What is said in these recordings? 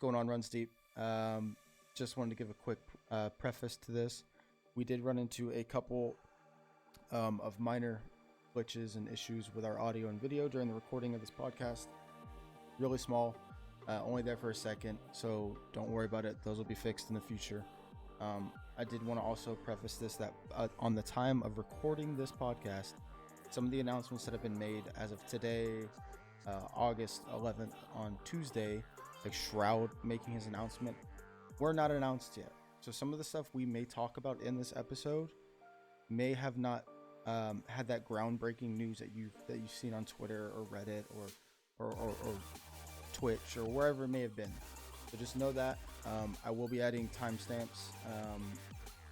going on, RunsDeep? Just wanted to give a quick preface to this. We did run into a couple of minor glitches and issues with our audio and video during the recording of this podcast. Really small, only there for a second, so don't worry about it. Those will be fixed in the future. I did want to also preface this that on the time of recording this podcast, some of the announcements that have been made as of today, August 11th, on Tuesday, like Shroud making his announcement, were not announced yet. So some of the stuff we may talk about in this episode may have not had that groundbreaking news that you've seen on Twitter or Reddit or Twitch or wherever it may have been. So just know that I will be adding timestamps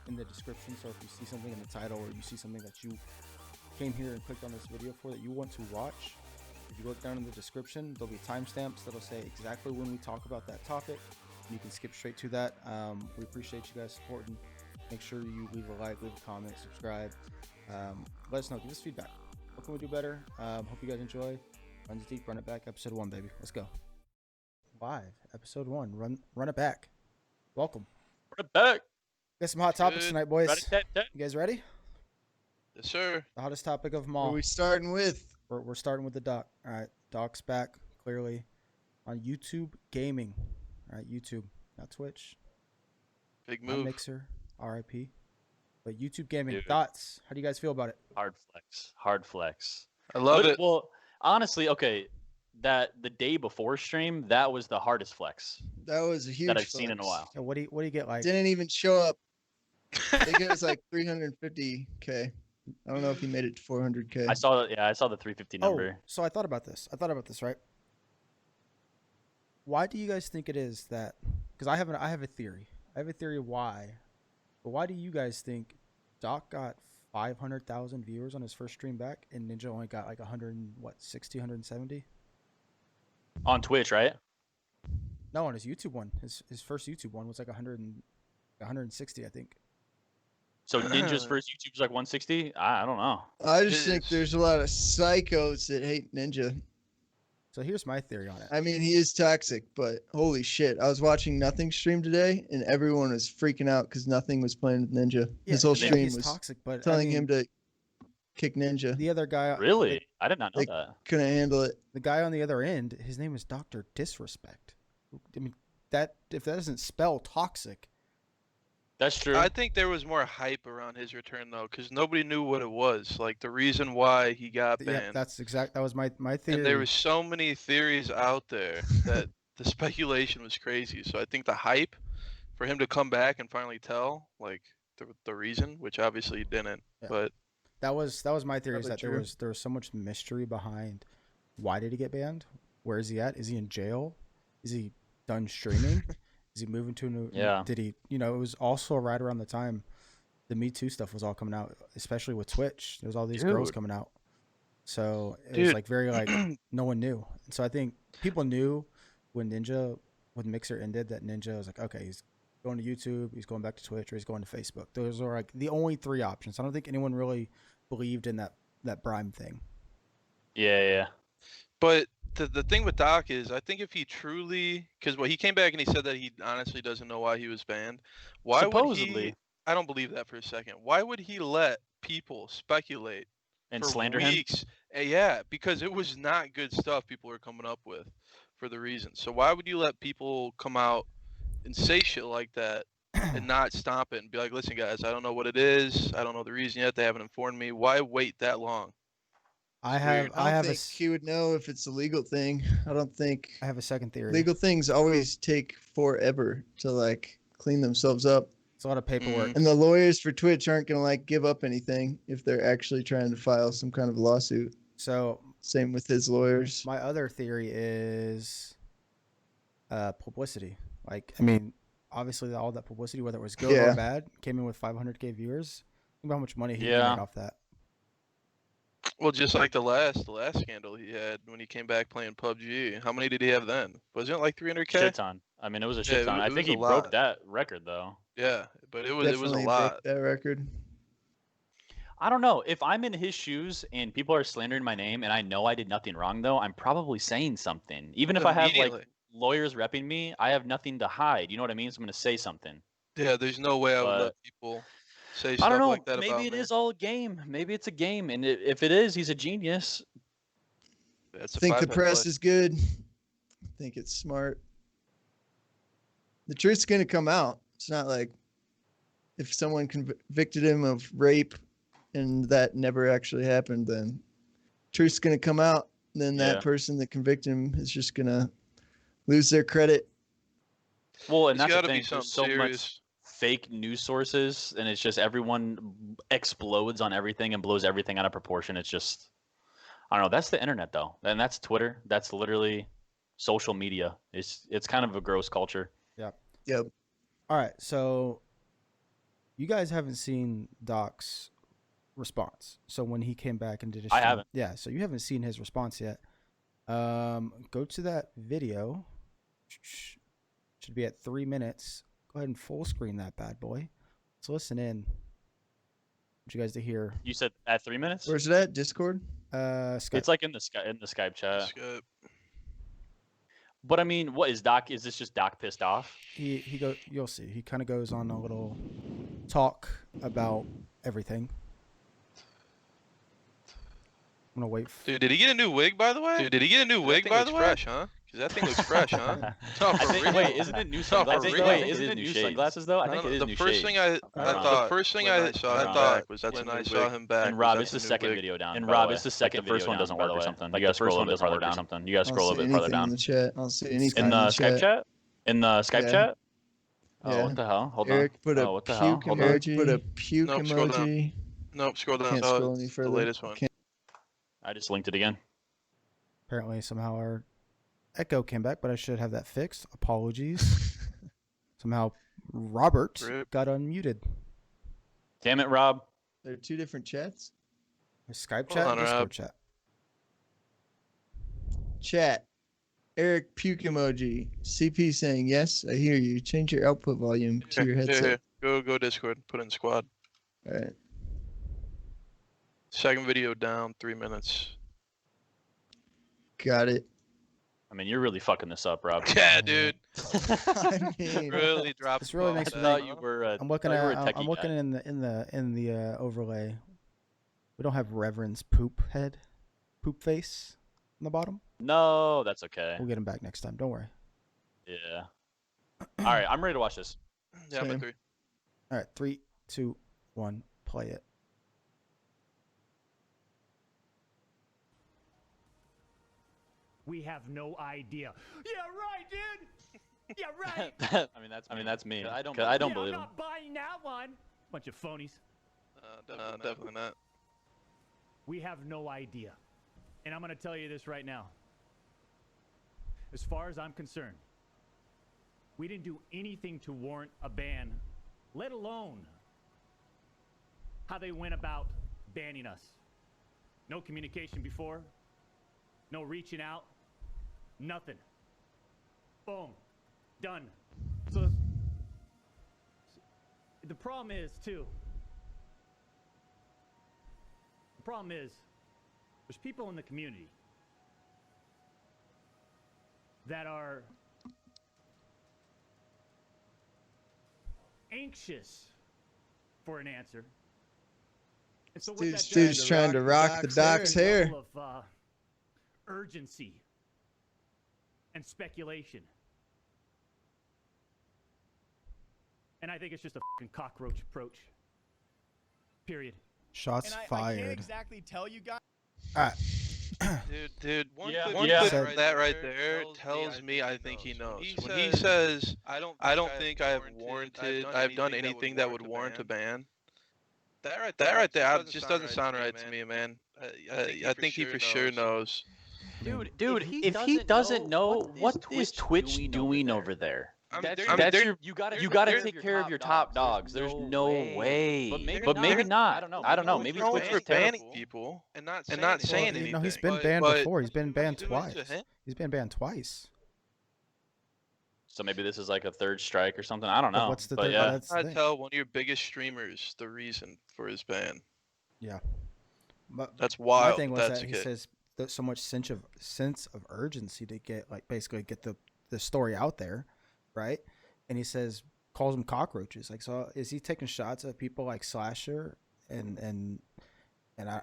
in the description. So if you see something in the title or you see something that you came here and clicked on this video for that you want to watch, if you look down in the description, there'll be timestamps that'll say exactly when we talk about that topic. You can skip straight to that. We appreciate you guys supporting. Make sure you leave a like, leave a comment, subscribe. Let us know. Give us feedback. What can we do better? Hope you guys enjoy. RunsDeep, Run It Back, episode 1, baby. Let's go. Live, episode 1. Run it back. Welcome. Run it back. Got some hot topics tonight, boys. Rat-a-tat-tat. You guys ready? Yes, sir. The hottest topic of them What all. are we starting with? We're starting with the doc. All right, Doc's back clearly on YouTube Gaming. All right, YouTube, not Twitch, Big not move. Mixer, RIP, but YouTube Gaming. Dude. Dots, how do you guys feel about it? Hard flex. Hard flex. I love it. Well, honestly, okay, that the day before stream, that was the hardest flex That was a huge that I've seen in a flex. while. Yeah, what do you get like? Didn't even show up. I think it was like 350K. I don't know if he made it to 400K. I saw the 350 number. Oh, so I thought about this. Right? Why do you guys think it is that? Because I have a theory. I have a theory why. But why do you guys think Doc got 500,000 viewers on his first stream back, and Ninja only got like 160, 170? On Twitch, right? No, on his YouTube one. His first YouTube one was like 160, I think. So Ninja's first YouTube was like 160? I don't know. I just think there's a lot of psychos that hate Ninja. So here's my theory on it. I mean, he is toxic, but holy shit. I was watching Nothing stream today, and everyone was freaking out because Nothing was playing with Ninja. His whole yeah, stream he's was toxic, but telling him to kick Ninja. The other guy, Really? I did not know Like- that. Couldn't handle it. the guy on the other end, his name is Dr. Disrespect. I mean, that if that doesn't spell toxic. That's true. I think there was more hype around his return though, because nobody knew what it was. Like the reason why he got banned. Yeah, that was my theory. And there was so many theories out there that the speculation was crazy. So I think the hype for him to come back and finally tell like the reason, which obviously he didn't. Yeah. But That was my theory, is Probably that true. there was so much mystery behind why did he get banned? Where is he at? Is he in jail? Is he done streaming? Is he moving to a new? Yeah. Did he? It was also right around the time the Me Too stuff was all coming out, especially with Twitch. There was all these girls Dude. coming out, so it was Dude. like very like no one knew. And so I think people knew when Mixer ended that Ninja was like, okay, he's going to YouTube, he's going back to Twitch, or he's going to Facebook. Those are like the only three options. I don't think anyone really believed in that Brime thing. Yeah. But the thing with Doc is, I think if he truly, because he came back and he said that he honestly doesn't know why he was banned. Why would Supposedly. he? I don't believe that for a second. Why would he let people speculate And for slander him? weeks? Yeah, because it was not good stuff people were coming up with for the reason. So why would you let people come out and say shit like that and not stop it and be like, listen, guys, I don't know what it is. I don't know the reason yet. They haven't informed me. Why wait that long? I weird. have think he would know if it's a legal thing. I don't think a second theory. legal things always take forever to like clean themselves up. It's a lot of paperwork. And the lawyers for Twitch aren't going to like give up anything if they're actually trying to file some kind of lawsuit. So Same with his lawyers. my other theory is publicity. Like, I mean, obviously all that publicity, whether it was good or Yeah. bad, came in with 500K viewers. Think about how much money he Yeah. made off that. Well, just like the last scandal he had when he came back playing PUBG. How many did he have then? Wasn't it like 300K? Shit ton. I mean, it was a shit Yeah, ton. it I was think a he broke lot. that record though. Yeah, but it was a Definitely lot. broke that record. I don't know. If I'm in his shoes and people are slandering my name and I know I did nothing wrong though, I'm probably saying something. Even if I have like Immediately. lawyers repping me, I have nothing to hide. You know what I mean? So I'm gonna say something. Yeah, there's no way I would But let people say I stuff don't know. like that Maybe about it me. is all a game. Maybe it's a game, and if it is, he's a genius. That's I a think the five-head press play. is good. I think it's smart. The truth's going to come out. It's not like if someone convicted him of rape and that never actually happened, then truth's going to come out. And then Yeah. that person that convicted him is just going to lose their credit. Well, and It's that's the got to be thing. something There's so much serious. fake news sources, and it's just everyone explodes on everything and blows everything out of proportion. It's just, I don't know. That's the internet, though, and that's Twitter. That's literally social media. It's kind of a gross culture. Yep. All right, so you guys haven't seen Doc's response. So when he came back and did his I stream- haven't. Yeah, so you haven't seen his response yet. Go to that video. Should be at 3 minutes. Go ahead and full screen that bad boy. Let's listen in. Want you guys to hear. You said at 3 minutes. Where's it at? Discord? Skype. It's like in the Skype chat. Skype. But I mean, what is Doc? Is this just Doc pissed off? He go. You'll see. He kind of goes on a little talk about everything. I'm gonna wait. Dude, did he get a new wig, by the way? Dude, did he get a new wig, by the way? Fresh, huh? Because that thing looks fresh, huh? No, I for think, real. wait, isn't it new No, for sunglasses? real. Wait, isn't it new sunglasses though? I think it is The new first shades. thing I thought, the first thing I thought was that's when I saw him back. And Rob, was it's the that's a new second wig. video down. And by Rob, the it's way. the second Like, the first video one doesn't down, by work the or way. something. Like, You the guys scroll first a one bit doesn't farther work or down. something. You guys scroll a bit farther anything down. in the chat. I don't see anything In the the Skype chat? In the Skype Yeah. chat? Yeah. Oh, what the hell? Hold on. Eric put a Oh, what the hell? puke Hold on. Eric put a puke Nope, scroll down. emoji. Nope, scroll down. Can't Oh, scroll any it's further. The latest one. I just linked it again. Apparently, somehow our echo came back, but I should have that fixed. Apologies. Somehow, Robert Rip. got unmuted. Damn it, Rob. There are two different chats. Skype Hold chat, on, Discord Rob. chat. Chat. Eric puke emoji. CP saying yes, I hear you. Change your output volume to your headset. Here. Go Discord. Put it in squad. All right. Second video down, 3 minutes. Got it. I mean, you're really fucking this up, Rob. Yeah, dude. I mean, Really dropped. This really the makes ball me I there, thought you huh? were a, I'm looking thought you were at. a techie I'm looking guy. in the overlay. We don't have Reverend's poop head, poop face on the bottom. No, that's okay. We'll get him back next time. Don't worry. Yeah. All right, I'm ready to watch this. Yeah, I'm Same. at 3. All right, 3, 2, 1, play it. We have no idea. Yeah, right, dude. Yeah, right. I mean, that's me. I don't Yeah, believe I'm him. not buying that one. Bunch of phonies. Definitely not. We have no idea. And I'm going to tell you this right now. As far as I'm concerned, we didn't do anything to warrant a ban, let alone how they went about banning us. No communication before, no reaching out, nothing. Boom. Done. So the problem is, too, there's people in the community that are anxious for an answer. And so what that Dude's does trying to rock the Doc's hair. level of urgency and speculation. And I think it's just a fucking cockroach approach. Period. Shots And I can't fired. exactly tell you guys. All right. Dude, one Yeah. clip Yeah. of that right there tells me I think he knows. When he says, I don't think I have warranted, I've done anything that would warrant a ban. That right there just doesn't sound right to me, man. I think he for sure knows. Dude, if he doesn't know, what is Twitch doing over there? You gotta take care of your top dogs. There's no way. But maybe not. I don't know. Maybe What's wrong Twitch with is banning terrible. people and not saying anything. No, he's been banned before. He's been banned twice. He's been banned twice. So maybe this is like a third strike or something. I don't know. What's the but third? yeah. That's the I thing. tell one of your biggest streamers the reason for his ban. But That's my wild. thing was That's that the he case. says that so much sense of urgency to get basically get the the story out there, right? And he says calls them cockroaches. Like, so is he taking shots at people like Slasher and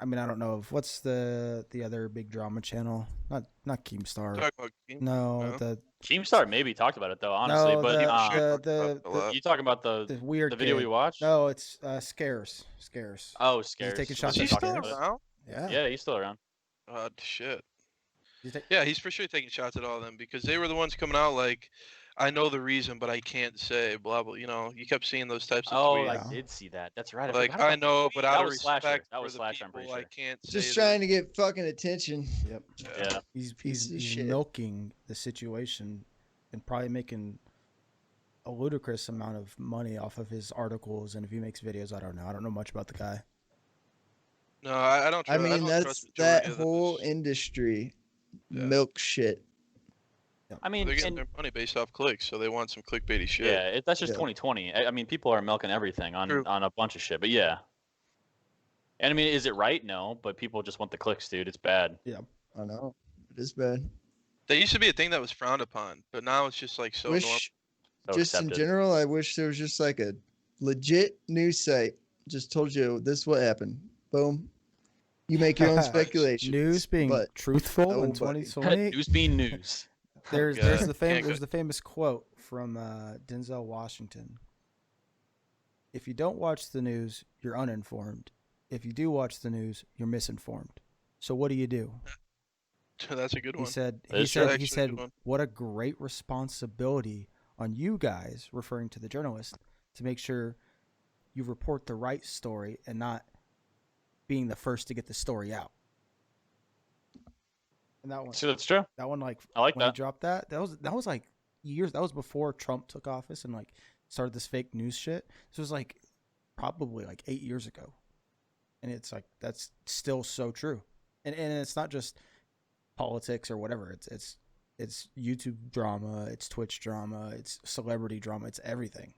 I mean I don't know if what's the other big drama channel? Not Keemstar. Talk about King? No, No? the Keemstar maybe talked about it though, honestly. no, but the you talking about the the weird video kid. we watched? No, it's Scares. Oh, He's Scares. taking Is shots he at still Scares. around? Yeah. Yeah, he's still around. Oh shit. He's ta- Yeah, he's for sure taking shots at all of them because they were the ones coming out like, I know the reason, but I can't say blah blah. You know, you kept seeing those types of Oh, tweets. I Yeah. did see that. That's right. Like forgot I about that know, tweet. but That out of was Slasher. respect That was for the Slasher, I'm people, pretty I sure. can't say. Just their- trying to get fucking attention. Yep. Yeah. He's of shit. milking the situation and probably making a ludicrous amount of money off of his articles, and if he makes videos, I don't know much about the guy. No, I don't. I Trust, mean, don't that's trust that majority of whole those. industry Yeah. milk shit. I mean, They're getting and, their money based off clicks, so they want some clickbaity shit. yeah, that's just Yeah. 2020. I mean, people are milking everything True. on a bunch of shit. But yeah. And I mean, is it right? No, but people just want the clicks, dude. It's bad. I know. It is bad. That used to be a thing that was frowned upon, but now it's just like so normal. Wish, So just in accepted. general, I wish there was just like a legit news site. Just told you this is what happened. Boom. You make your own speculation. News being but truthful in nobody. 2020. News being news. There's God, there's can't there's go- the famous quote from Denzel Washington. If you don't watch the news, you're uninformed. If you do watch the news, you're misinformed. So what do? That's a good He one. said That is true. he Actually a said good one. what a great responsibility on you guys, referring to the journalist, to make sure you report the right story and not being the first to get the story out. And that one So that's true. like I like when he that. dropped that was like years, that was before Trump took office and like started this fake news shit. This was like probably like 8 years ago. And it's like that's still so true. And it's not just politics or whatever. It's YouTube drama, it's Twitch drama, it's celebrity drama, it's everything.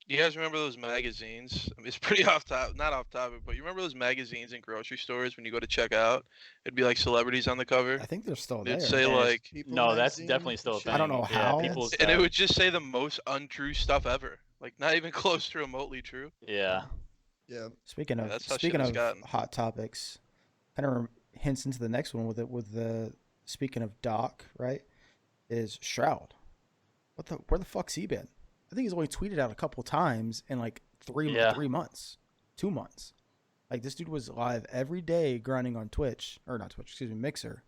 You guys remember those magazines? I mean, it's pretty not off topic, but you remember those magazines in grocery stores when you go to check out? It'd be like celebrities on the cover. I think they're still there. It'd say And like, People No, that's magazine definitely and still a shit. thing. I don't know Yeah, how. people's and it would just say the most untrue stuff ever. Like not even close to remotely true. Yeah. Yeah. Speaking Yeah, of that's how shit speaking has of gotten. hot topics, kind of hints into the next one with the speaking of Doc, right? Is Shroud. Where the fuck's he been? I think he's only tweeted out a couple times in like 3 months, 2 months. Like this dude was live every day grinding on Mixer,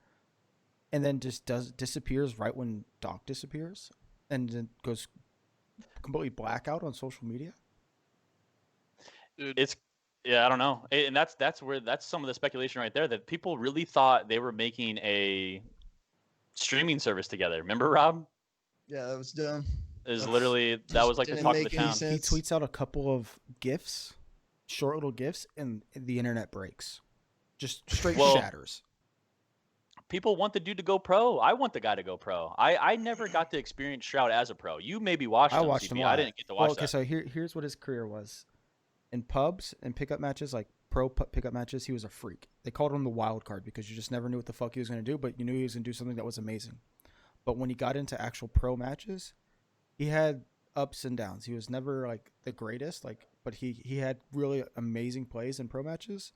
and then just disappears right when Doc disappears, and then goes completely blackout on social media. Dude, It's I don't know. And that's some of the speculation right there that people really thought they were making a streaming service together. Remember, Rob? Yeah, that was dumb. Is literally that was like the didn't talk of the make any town. sense. He tweets out a couple of GIFs, short little GIFs, and the internet breaks. Just straight Well, shatters. People want the dude to go pro. I want the guy to go pro. I never got to experience Shroud as a pro. You maybe watched I him, watched him CB. live. I didn't get to watch Okay, that. so here's what his career was. In pubs and pickup matches, like pickup matches, he was a freak. They called him the wild card because you just never knew what the fuck he was going to do, but you knew he was going to do something that was amazing. But when he got into actual pro matches, he had ups and downs. He was never like the greatest, but he had really amazing plays in pro matches.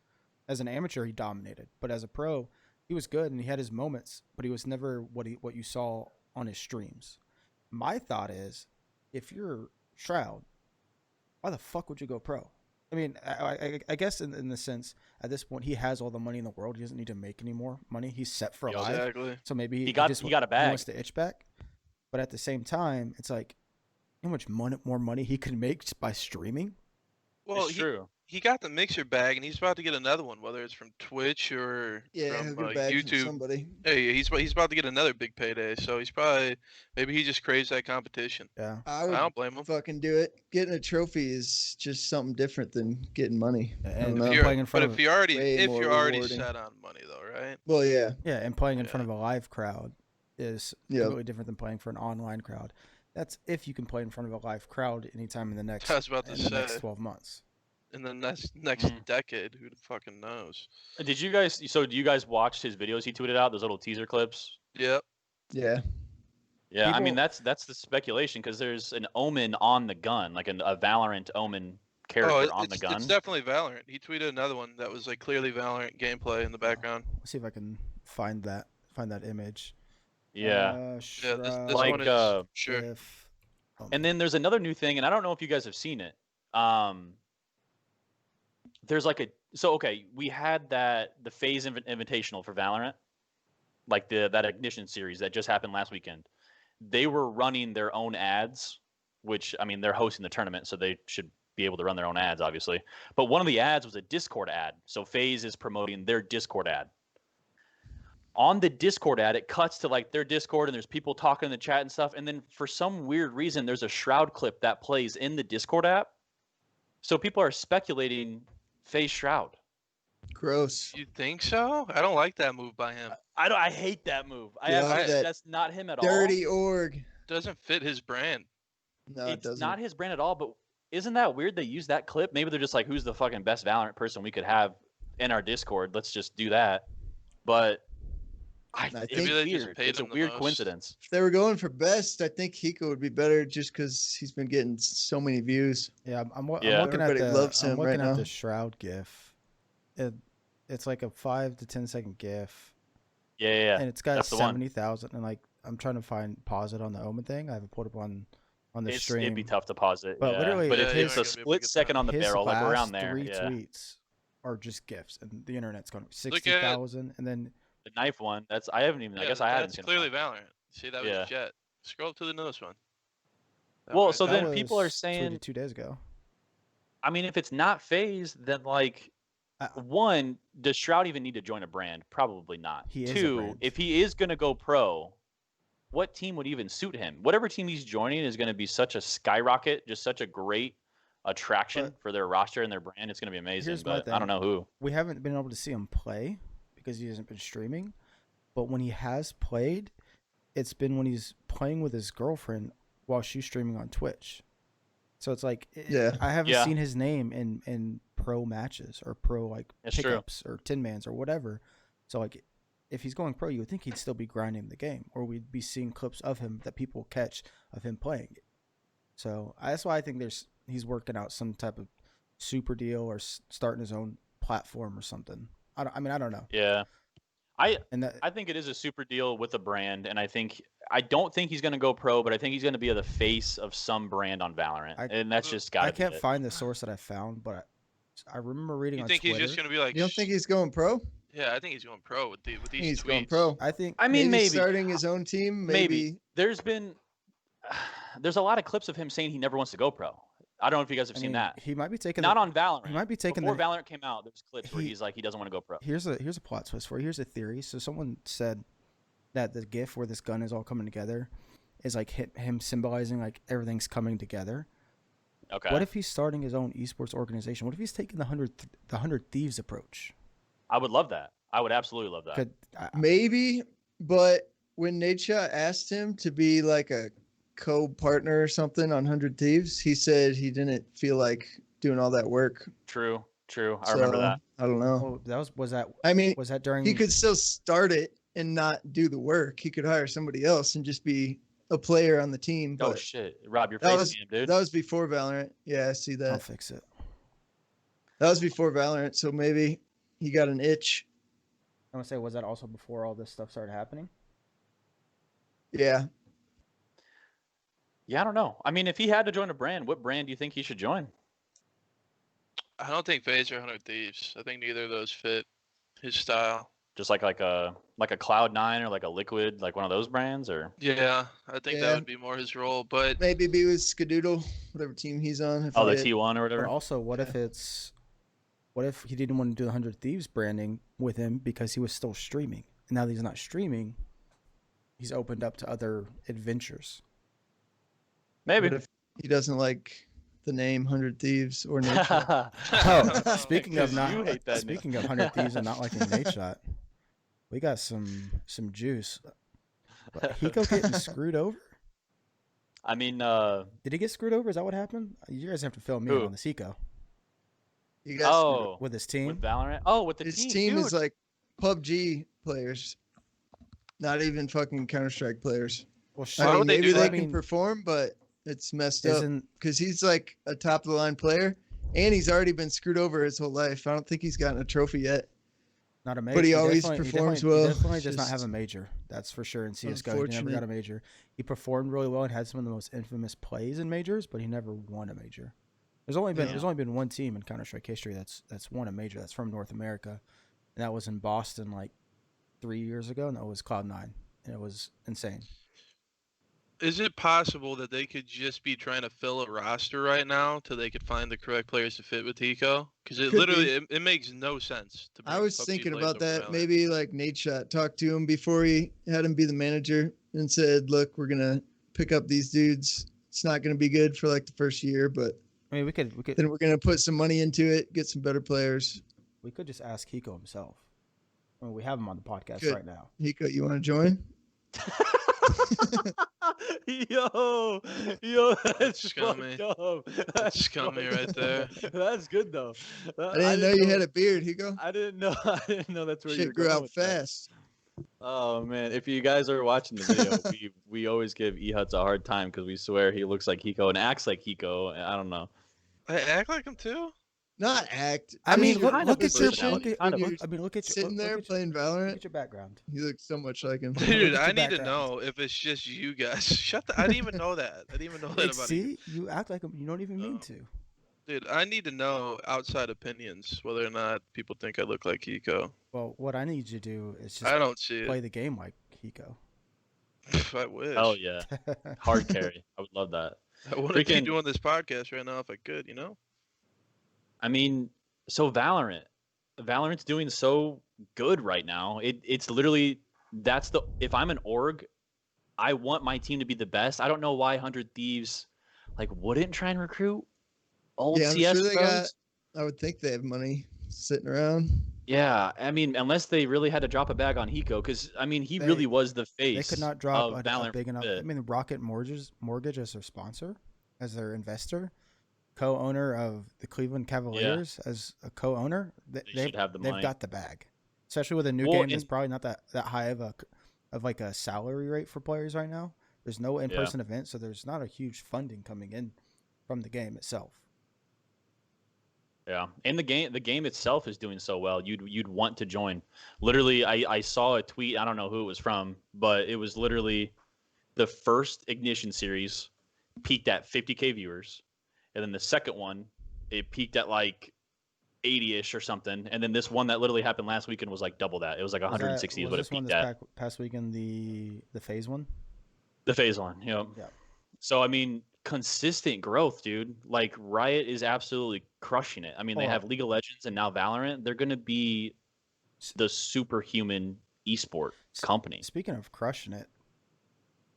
As an amateur, he dominated, but as a pro, he was good and he had his moments, but he was never what you saw on his streams. My thought is, if you're Shroud, why the fuck would you go pro? I mean, I guess in the sense, at this point, he has all the money in the world. He doesn't need to make any more money. He's set for life. exactly. So maybe He got a bag. He wants to itch back. But at the same time, it's like, how much more money he could make just by streaming? Well, It's true. he got the Mixer bag, and he's about to get another one, whether it's from Twitch or Yeah, from he'll get back from YouTube. somebody. Hey, he's about to get another big payday, so he's probably maybe he just craves that competition. Yeah. I I would don't blame him. fucking do it. Getting a trophy is just something different than getting money. I don't And know. playing in front But of if you're already way more rewarding. set on money though, right? Well, yeah. yeah, and playing in Yeah. front of a live crowd is Yep. completely different than playing for an online crowd. That's if you can play in front of a live crowd anytime in the next I was about to in the next say 12 months. in the next Mhm. decade, who the fucking knows? Did you guys? So do you guys watch his videos he tweeted out? Those little teaser clips. Yep. Yeah. Yeah, I mean People- that's the speculation because there's an Omen on the gun, like a Valorant Omen character Oh, on the it's gun. definitely Valorant. He tweeted another one that was like clearly Valorant gameplay in the background. Let's see if I can find that image. Yeah, Yeah, this Shroud Like, one is sure. GIF. Oh, and then there's another new thing, and I don't know if you guys have seen it. There's like we had the phase invitational for Valorant, like that Ignition series that just happened last weekend. They were running their own ads, which I mean they're hosting the tournament, so they should be able to run their own ads, obviously. But one of the ads was a Discord ad, so FaZe is promoting their Discord ad. On the Discord ad, it cuts to like their Discord, and there's people talking in the chat and stuff. And then for some weird reason, there's a Shroud clip that plays in the Discord app. So people are speculating FaZe Shroud. Gross. You think so? I don't like that move by him. I hate that move. Yeah, That's not him at all. Dirty org. Doesn't fit his brand. No, it It's doesn't. not his brand at all. But isn't that weird? They use that clip. Maybe they're just like, who's the fucking best Valorant person we could have in our Discord? Let's just do that. But I it's think they just weird. paid It's a him the weird most. coincidence. If they were going for best, I think Hiko would be better just because he's been getting so many views. yeah, I'm looking Everybody at loves him I'm looking right at now. the Shroud GIF. It's like a 5 to 10 second GIF, Yeah. and it's got that's the one. 70,000. And like, I'm trying to pause it on the Omen thing. I have it pulled up on the stream. It'd be tough to pause it. But yeah. literally, but Yeah, it's you're a not gonna be able to split get second that. on the His barrel, like last around there. 3 Yeah. tweets are just GIFs, and the internet's going Look at- 60,000, and then The knife one. I haven't even. I guess I haven't That's seen. clearly it. Valorant. See, that was Yeah. Jet. Scroll up to the newest one. That Well, right so there. then people are was saying- tweeted 2 days ago. I mean, if it's not FaZe, then like, one, does Shroud even need to join a brand? Probably not. He is a Two, brand. if he is gonna go pro, what team would even suit him? Whatever team he's joining is gonna be such a skyrocket, just such a great attraction But for their roster and their brand. It's gonna be amazing. here's my But I don't thing. know who. We haven't been able to see him play because he hasn't been streaming. But when he has played, it's been when he's playing with his girlfriend while she's streaming on Twitch. So it's like, Yeah. I haven't Yeah. seen his name in pro matches or pro like It's true. pickups or tin mans or whatever. So like, if he's going pro, you would think he'd still be grinding the game, or we'd be seeing clips of him that people catch of him playing it. So that's why I think he's working out some type of super deal or starting his own platform or something. I don't know. Yeah. And that, I think it is a super deal with a brand, and I don't think he's going to go pro, but I think he's going to be the face of some brand on Valorant, and that's just got. I can't find the source that I found, but I remember reading You on think Twitter. he's just gonna be like? You don't think he's going pro? Yeah, I think he's going pro with these He's tweets. going pro. I think I mean, maybe starting his own team. Maybe. there's a lot of clips of him saying he never wants to go pro. I don't know if you guys have seen that. he might be taking Not the, on Valorant. he might be taking Before the, Valorant came out, there's clips where he- he's like he doesn't want to go pro. here's a plot twist for you. Here's a theory. So someone said that the GIF where this gun is all coming together is like him symbolizing like everything's coming together. Okay. What if he's starting his own esports organization? What if he's taking the 100 Thieves approach? I would love that. I would absolutely love that. Could Maybe, but when Nadeshot asked him to be like a co-partner or something on 100 Thieves, he said he didn't feel like doing all that work. True. I remember So, that. I don't know. oh, that was that I mean, was that during he could still start it and not do the work. He could hire somebody else and just be a player on the team. Oh But shit, Rob, your that face was game, dude. that was before Valorant. Yeah, I see I'll that. fix it. That was before Valorant, so maybe he got an itch. I want to say, was that also before all this stuff started happening? Yeah. Yeah, I don't know. I mean, if he had to join a brand, what brand do you think he should join? I don't think FaZe or 100 Thieves. I think neither of those fit his style. Just like a Cloud9 or like a Liquid, like one of those brands, or Yeah, I think Yeah. that would be more his role. But Maybe be with Skadoodle, whatever team he's on. I oh, the forget. T1 or But whatever. also, what if he didn't want to do the 100 Thieves branding with him because he was still streaming, and now that he's not streaming, he's opened up to other adventures. Maybe. What if he doesn't like the name 100 Thieves or Nature? Oh, speaking of Because you not hate that speaking of 100 Thieves and not liking Nate Shot, we got some juice. But Hiko getting screwed over? I mean, Did he get screwed over? Is that what happened? You guys have to fill me in Who? on this Hiko You guys, with his team. with Valorant. Oh, with the his team. team dude. is like PUBG players. Not even fucking Counter-Strike players. Well, Why I mean, would they maybe do they that? can perform, but it's messed up isn't because he's like a top-of-the-line player, and he's already been screwed over his whole life. I don't think he's gotten a trophy yet. not a major. But he always performs well. He definitely It's does not have a just major. That's for sure. In CS:GO, he never got a major. He performed really well and had some of the most infamous plays in majors, but he never won a major. There's only been one team in Counter-Strike history that's won a major. That's from North America, and that was in Boston like 3 years ago, and that was Cloud9, and it was insane. Is it possible that they could just be trying to fill a roster right now till they could find the correct players to fit with Hiko? Because it Could literally it makes no sense. To I bring was PUBG thinking players about over that. Valorant. Maybe like Nate Shot talked to him before he had him be the manager and said, "Look, we're gonna pick up these dudes. It's not gonna be good for like the first year, but I mean, we could then we're gonna put some money into it, get some better players." just ask Hiko himself. I mean, we have him on the podcast Good. right now. Hiko, you want to join? Yo, that's scummy. fucked up. That's scummy right there. That's good though. I didn't know you had a beard, Hiko. I didn't know. I didn't know that's where you were Shit grew going out with that. fast. Oh man, if you guys are watching the video, we always give Ehuts a hard time because we swear he looks like Hiko and acts like Hiko. I don't know. I act like him too. Not act. I mean, Just look, your kind of look at your personality, look, kind look, of. look, I mean, look at your sitting there playing look Valorant. at your background. You look so much like him. Dude, at I your need to background. know if it's just you guys. Shut the. I didn't even know that. I didn't even know that Like, about you. see, you act like him. You don't even mean Oh. to. Dude, I need to know outside opinions whether or not people think I look like Hiko. Well, what I need you to do is just I don't see play it. the game like Hiko. I wish. Oh yeah, hard carry. I would love that. I wouldn't be Freaking- doing this podcast right now if I could, you know? I mean, so Valorant's doing so good right now. It's literally if I'm an org, I want my team to be the best. I don't know why 100 Thieves like wouldn't try and recruit old Yeah, I'm CS sure they pros. I would think they have money sitting around. Yeah, I mean, unless they really had to drop a bag on Hiko, because I mean, he They- really was the They face. could not drop of a Valorant big for enough. a bit. I mean, Rocket Mortgage as their sponsor, as their investor, co-owner of the Cleveland Cavaliers as a co-owner. They should have the They've money. got the bag, especially with a new Well, game that's and- probably not that high of a salary rate for players right now. There's no in-person event, so there's not a huge funding coming in from the game itself. Yeah, and the game itself is doing so well. You'd want to join. Literally, I saw a tweet. I don't know who it was from, but it was literally the first Ignition series peaked at 50K viewers, and then the second one it peaked at like 80ish or something, and then this one that literally happened last weekend was like double that. It was like 160 is what it this one peaked this at. past weekend, the phase one. The phase one, you know. Yeah. So I mean, consistent growth, dude. Like Riot is absolutely crushing it. I mean, they Oh. have League of Legends and now Valorant. They're gonna be the superhuman esport company. Speaking of crushing it,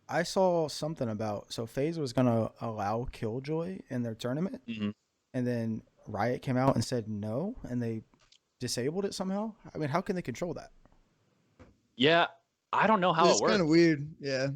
I saw something about FaZe was gonna allow Killjoy in their tournament, Mhm. and then Riot came out and said no, and they disabled it somehow. I mean, how can they control that? Yeah, I don't know how It's it works. kind of weird, yeah.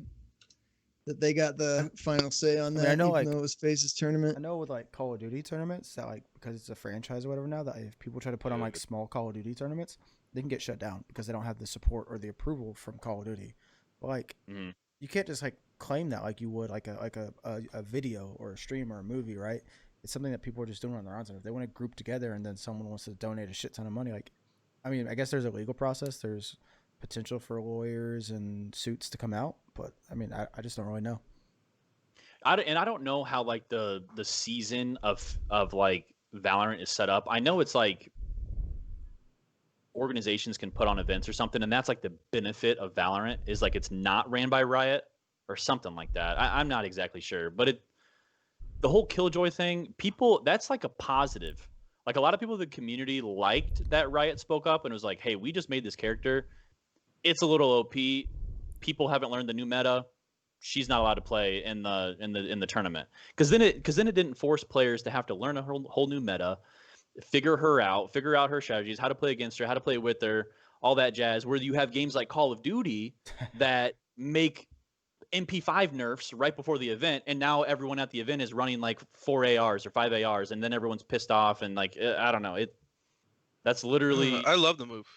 That they got the final say on I mean, that, I know, even like- though it was FaZe's tournament. I know with like Call of Duty tournaments that like because it's a franchise or whatever now that if people try to put on like small Call of Duty tournaments, they can get shut down because they don't have the support or the approval from Call of Duty. But like Mhm. you can't just like claim that like you would like a video or a stream or a movie, right? It's something that people are just doing on their own. And if they want to group together and then someone wants to donate a shit ton of money, like I mean, I guess there's a legal process. There's potential for lawyers and suits to come out, but I mean, I just don't really know. I don't know how like the season of like Valorant is set up. I know it's like organizations can put on events or something, and that's like the benefit of Valorant is like it's not ran by Riot or something like that. I'm not exactly sure, but the whole Killjoy thing, people, that's like a positive. Like a lot of people in the community liked that Riot spoke up and was like, "Hey, we just made this character. It's a little OP. People haven't learned the new meta. She's not allowed to play in the tournament." Because then it didn't force players to have to learn a whole new meta, figure out her strategies, how to play against her, how to play with her, all that jazz. Where you have games like Call of Duty that make MP5 nerfs right before the event, and now everyone at the event is running like 4 ARs or 5 ARs, and then everyone's pissed off and like I don't know. That's literally I love the move.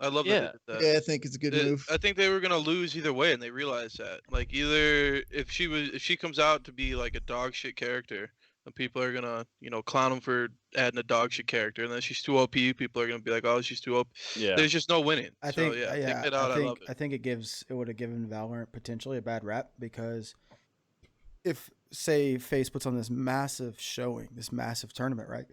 I love Yeah. that they did that. Yeah, I think it's a good move. I think they were gonna lose either way, and they realized that. Like, either if she comes out to be like a dog shit character, then people are gonna clown them for adding a dog shit character, and then she's too OP. People are gonna be like, oh, she's too OP. Yeah. There's just no winning. I So think, yeah, take it out. I love it. I think it would have given Valorant potentially a bad rap, because if, say, FaZe puts on this massive showing, this massive tournament, right,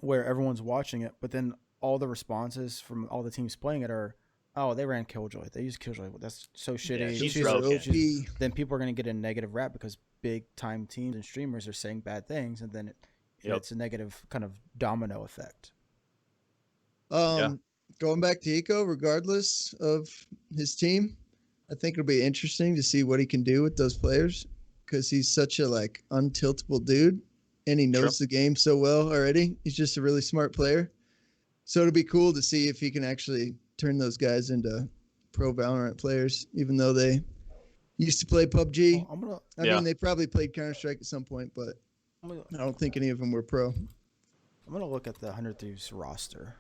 where everyone's watching it, but then all the responses from all the teams playing it are, oh, they ran Killjoy, they used Killjoy, that's so shitty. she's She's- broken. she's- then people are going to get a negative rap because big time teams and streamers are saying bad things, and then it's a negative kind of domino effect. Going back to Hiko, regardless of his team, I think it'll be interesting to see what he can do with those players, because he's such a untiltable dude, and he knows the game so well already. He's just a really smart player. So it'll be cool to see if he can actually turn those guys into pro Valorant players, even though they used to play PUBG. Well, I mean, they probably played Counter-Strike at some point, but I don't think any of them were pro. I'm gonna look at the 100 Thieves roster.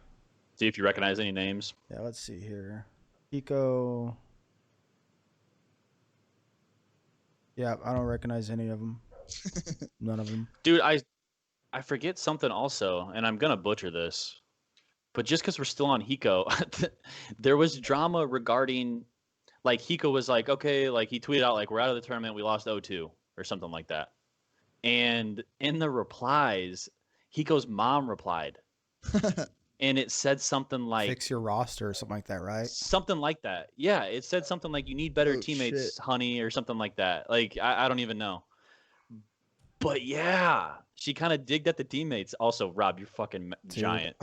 See if you recognize any names. Yeah, let's see here. Hiko. Yeah, I don't recognize any of them. None of them. Dude, I forget something also, and I'm gonna butcher this, but just because we're still on Hiko, there was drama regarding, like, Hiko was like, okay, like, he tweeted out, like, we're out of the tournament, we lost 0-2 or something like that, and in the replies, Hiko's mom replied, and it said something like, Fix your roster or something like that, right? something like that. Yeah, it said something like, you need better Oh, teammates, shit. honey, or something like that. Like, I don't even know. But yeah, she kind of digged at the teammates. Also, Rob, you're fucking Dude, giant.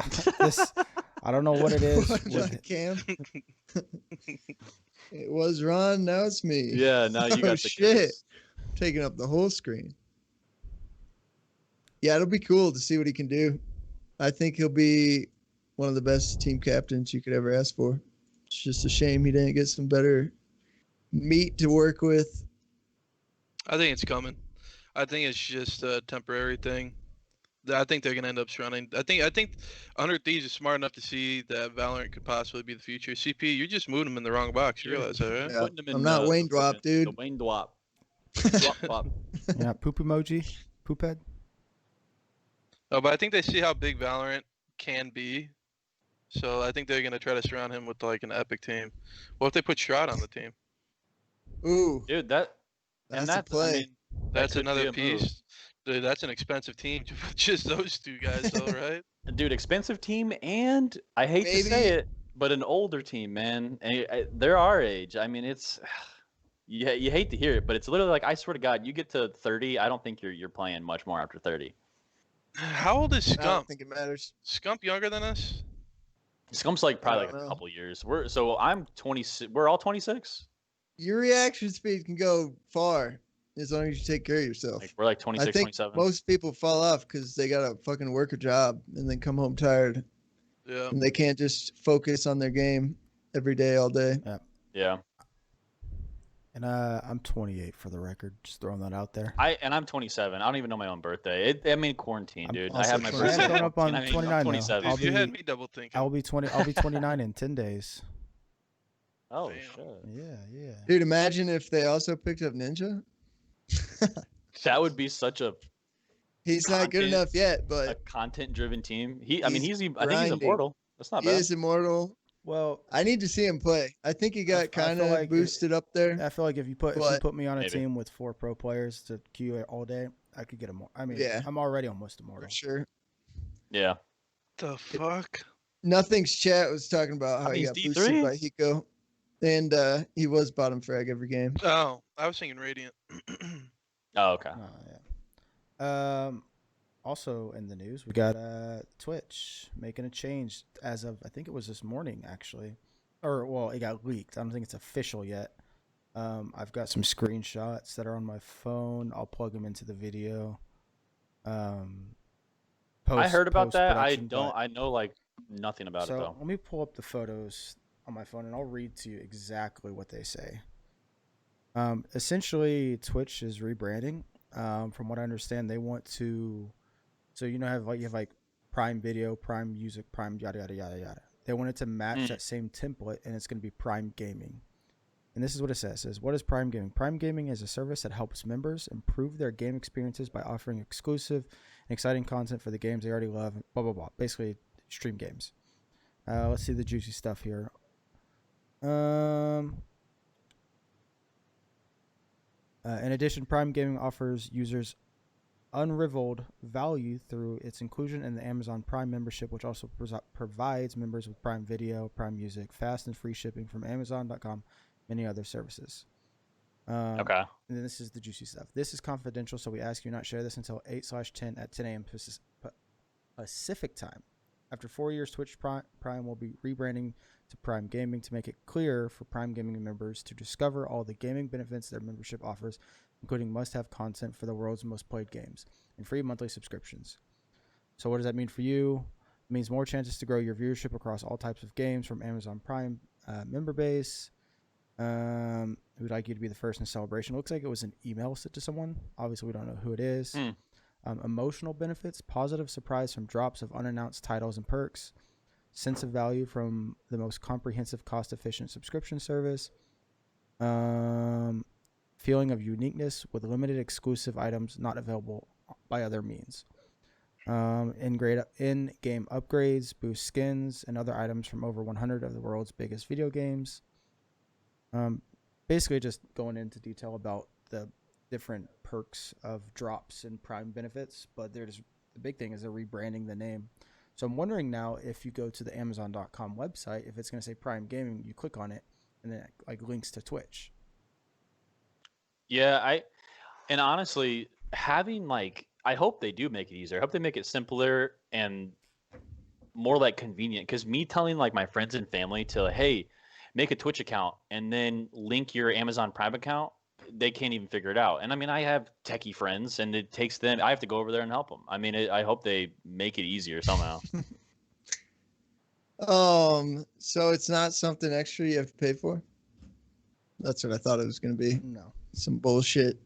I don't know what it is. What, with- Cam? It was Ron, now it's me. Yeah, now you Oh, got the shit. kids. Taking up the whole screen. Yeah, it'll be cool to see what he can do. I think he'll be one of the best team captains you could ever ask for. It's just a shame he didn't get some better meat to work with. I think it's coming. I think it's just a temporary thing. I think they're gonna end up surrounding. I think 100 Thieves is smart enough to see that Valorant could possibly be the future. CP, you're just moving him in the wrong box. You realize that, right? Yeah. Putting him I'm not Wayne Dwap, the dude. Wayne Dwap. Dwap, dwap. Yeah, poop emoji, poop head. No, but I think they see how big Valorant can be. So I think they're gonna try to surround him with like an epic team. What if they put Shroud on the team? Ooh, Dude, that that's and a that's play. I mean, that That's could be another a move. piece. Dude, that's an expensive team to put just those two guys, though, right? Dude, expensive team, and I hate to say Maybe. it, but an older team, man. And they're our age. I mean, it's you hate to hear it, but it's literally like, I swear to God, you get to 30, I don't think you're playing much more after 30. How old is I don't Scump? think it matters. Scump younger than us? Scump's like probably don't like a know. couple years. I'm 26. We're all 26. Your reaction speed can go far as long as you take care of yourself. Like we're like I 26, think 27. most people fall off because they gotta fucking work a job and then come home tired, Yeah. and they can't just focus on their game every day, all day. Yeah. And I'm 28 for the record. Just throwing that out there. I'm 27. I don't even know my own birthday. I mean, quarantine, I'm dude. I also have my 29. birthday. I'm coming up on I mean, 29 I'm now. 27. I'll Dude, you had be- me double thinking. I'll be 20. I'll be 29 in 10 days. Oh Damn. shit. Yeah. Dude, imagine if they also picked up Ninja. That would be such a He's not good Content- enough yet, but content-driven team. I think He's he's grinding. immortal. That's not he bad. is immortal. Well, I need to see him play. I think he I got feel kind of like it- boosted up there. I feel like if you put me on a Maybe. team with 4 pro players to queue it all day, I could get more. I mean, Yeah. I'm already almost immortal. For sure. Yeah. The fuck? Nothing's chat was talking about how I he mean, got he's boosted D3. by Hiko. And he was bottom frag every game. Oh, I was thinking Radiant. Oh, okay. Yeah. Also in the news, we got Twitch making a change as of, I think it was this morning actually, or well, it got leaked. I don't think it's official yet. I've got some screenshots that are on my phone. I'll plug them into the video. I heard about that. I post-production, don't. but- I know like nothing about so it though. let me pull up the photos on my phone and I'll read to you exactly what they say. Essentially, Twitch is rebranding. From what I understand, they want to. So you know, you have like Prime Video, Prime Music, Prime yada yada yada yada. They wanted to match that same template, and it's going to be Prime Gaming. And this is what it says. It says, what is Prime Gaming? Prime Gaming is a service that helps members improve their game experiences by offering exclusive and exciting content for the games they already love, blah, blah, blah. Basically, stream games. Let's see the juicy stuff here. In addition, Prime Gaming offers users unrivaled value through its inclusion in the Amazon Prime membership, which also provides members with Prime Video, Prime Music, fast and free shipping from Amazon.com, many other services. Okay. And then this is the juicy stuff. This is confidential, so we ask you not share this until 8/10 at 10 a.m. Pacific time. After 4 years, Twitch Prime will be rebranding to Prime Gaming to make it clear for Prime Gaming members to discover all the gaming benefits their membership offers, including must-have content for the world's most played games and free monthly subscriptions. So what does that mean for you? It means more chances to grow your viewership across all types of games from Amazon Prime member base. We'd like you to be the first in celebration. It looks like it was an email sent to someone. Obviously, we don't know who it is. Emotional benefits, positive surprise from drops of unannounced titles and perks, sense of value from the most comprehensive, cost-efficient subscription service, feeling of uniqueness with limited exclusive items not available by other means, in-game upgrades, boost skins, and other items from over 100 of the world's biggest video games. Basically, just going into detail about the different perks of drops and Prime benefits, but the big thing is they're rebranding the name. So I'm wondering now, if you go to the Amazon.com website, if it's going to say Prime Gaming, you click on it, and then it, like, links to Twitch. Yeah, and honestly, having I hope they do make it easier. I hope they make it simpler and more convenient. Because me telling my friends and family to, hey, make a Twitch account and then link your Amazon Prime account, they can't even figure it out. And I mean, I have techie friends, and it takes them. I have to go over there and help them. I mean, I hope they make it easier somehow. So it's not something extra you have to pay for? That's what I thought it was going to be. No. Some bullshit.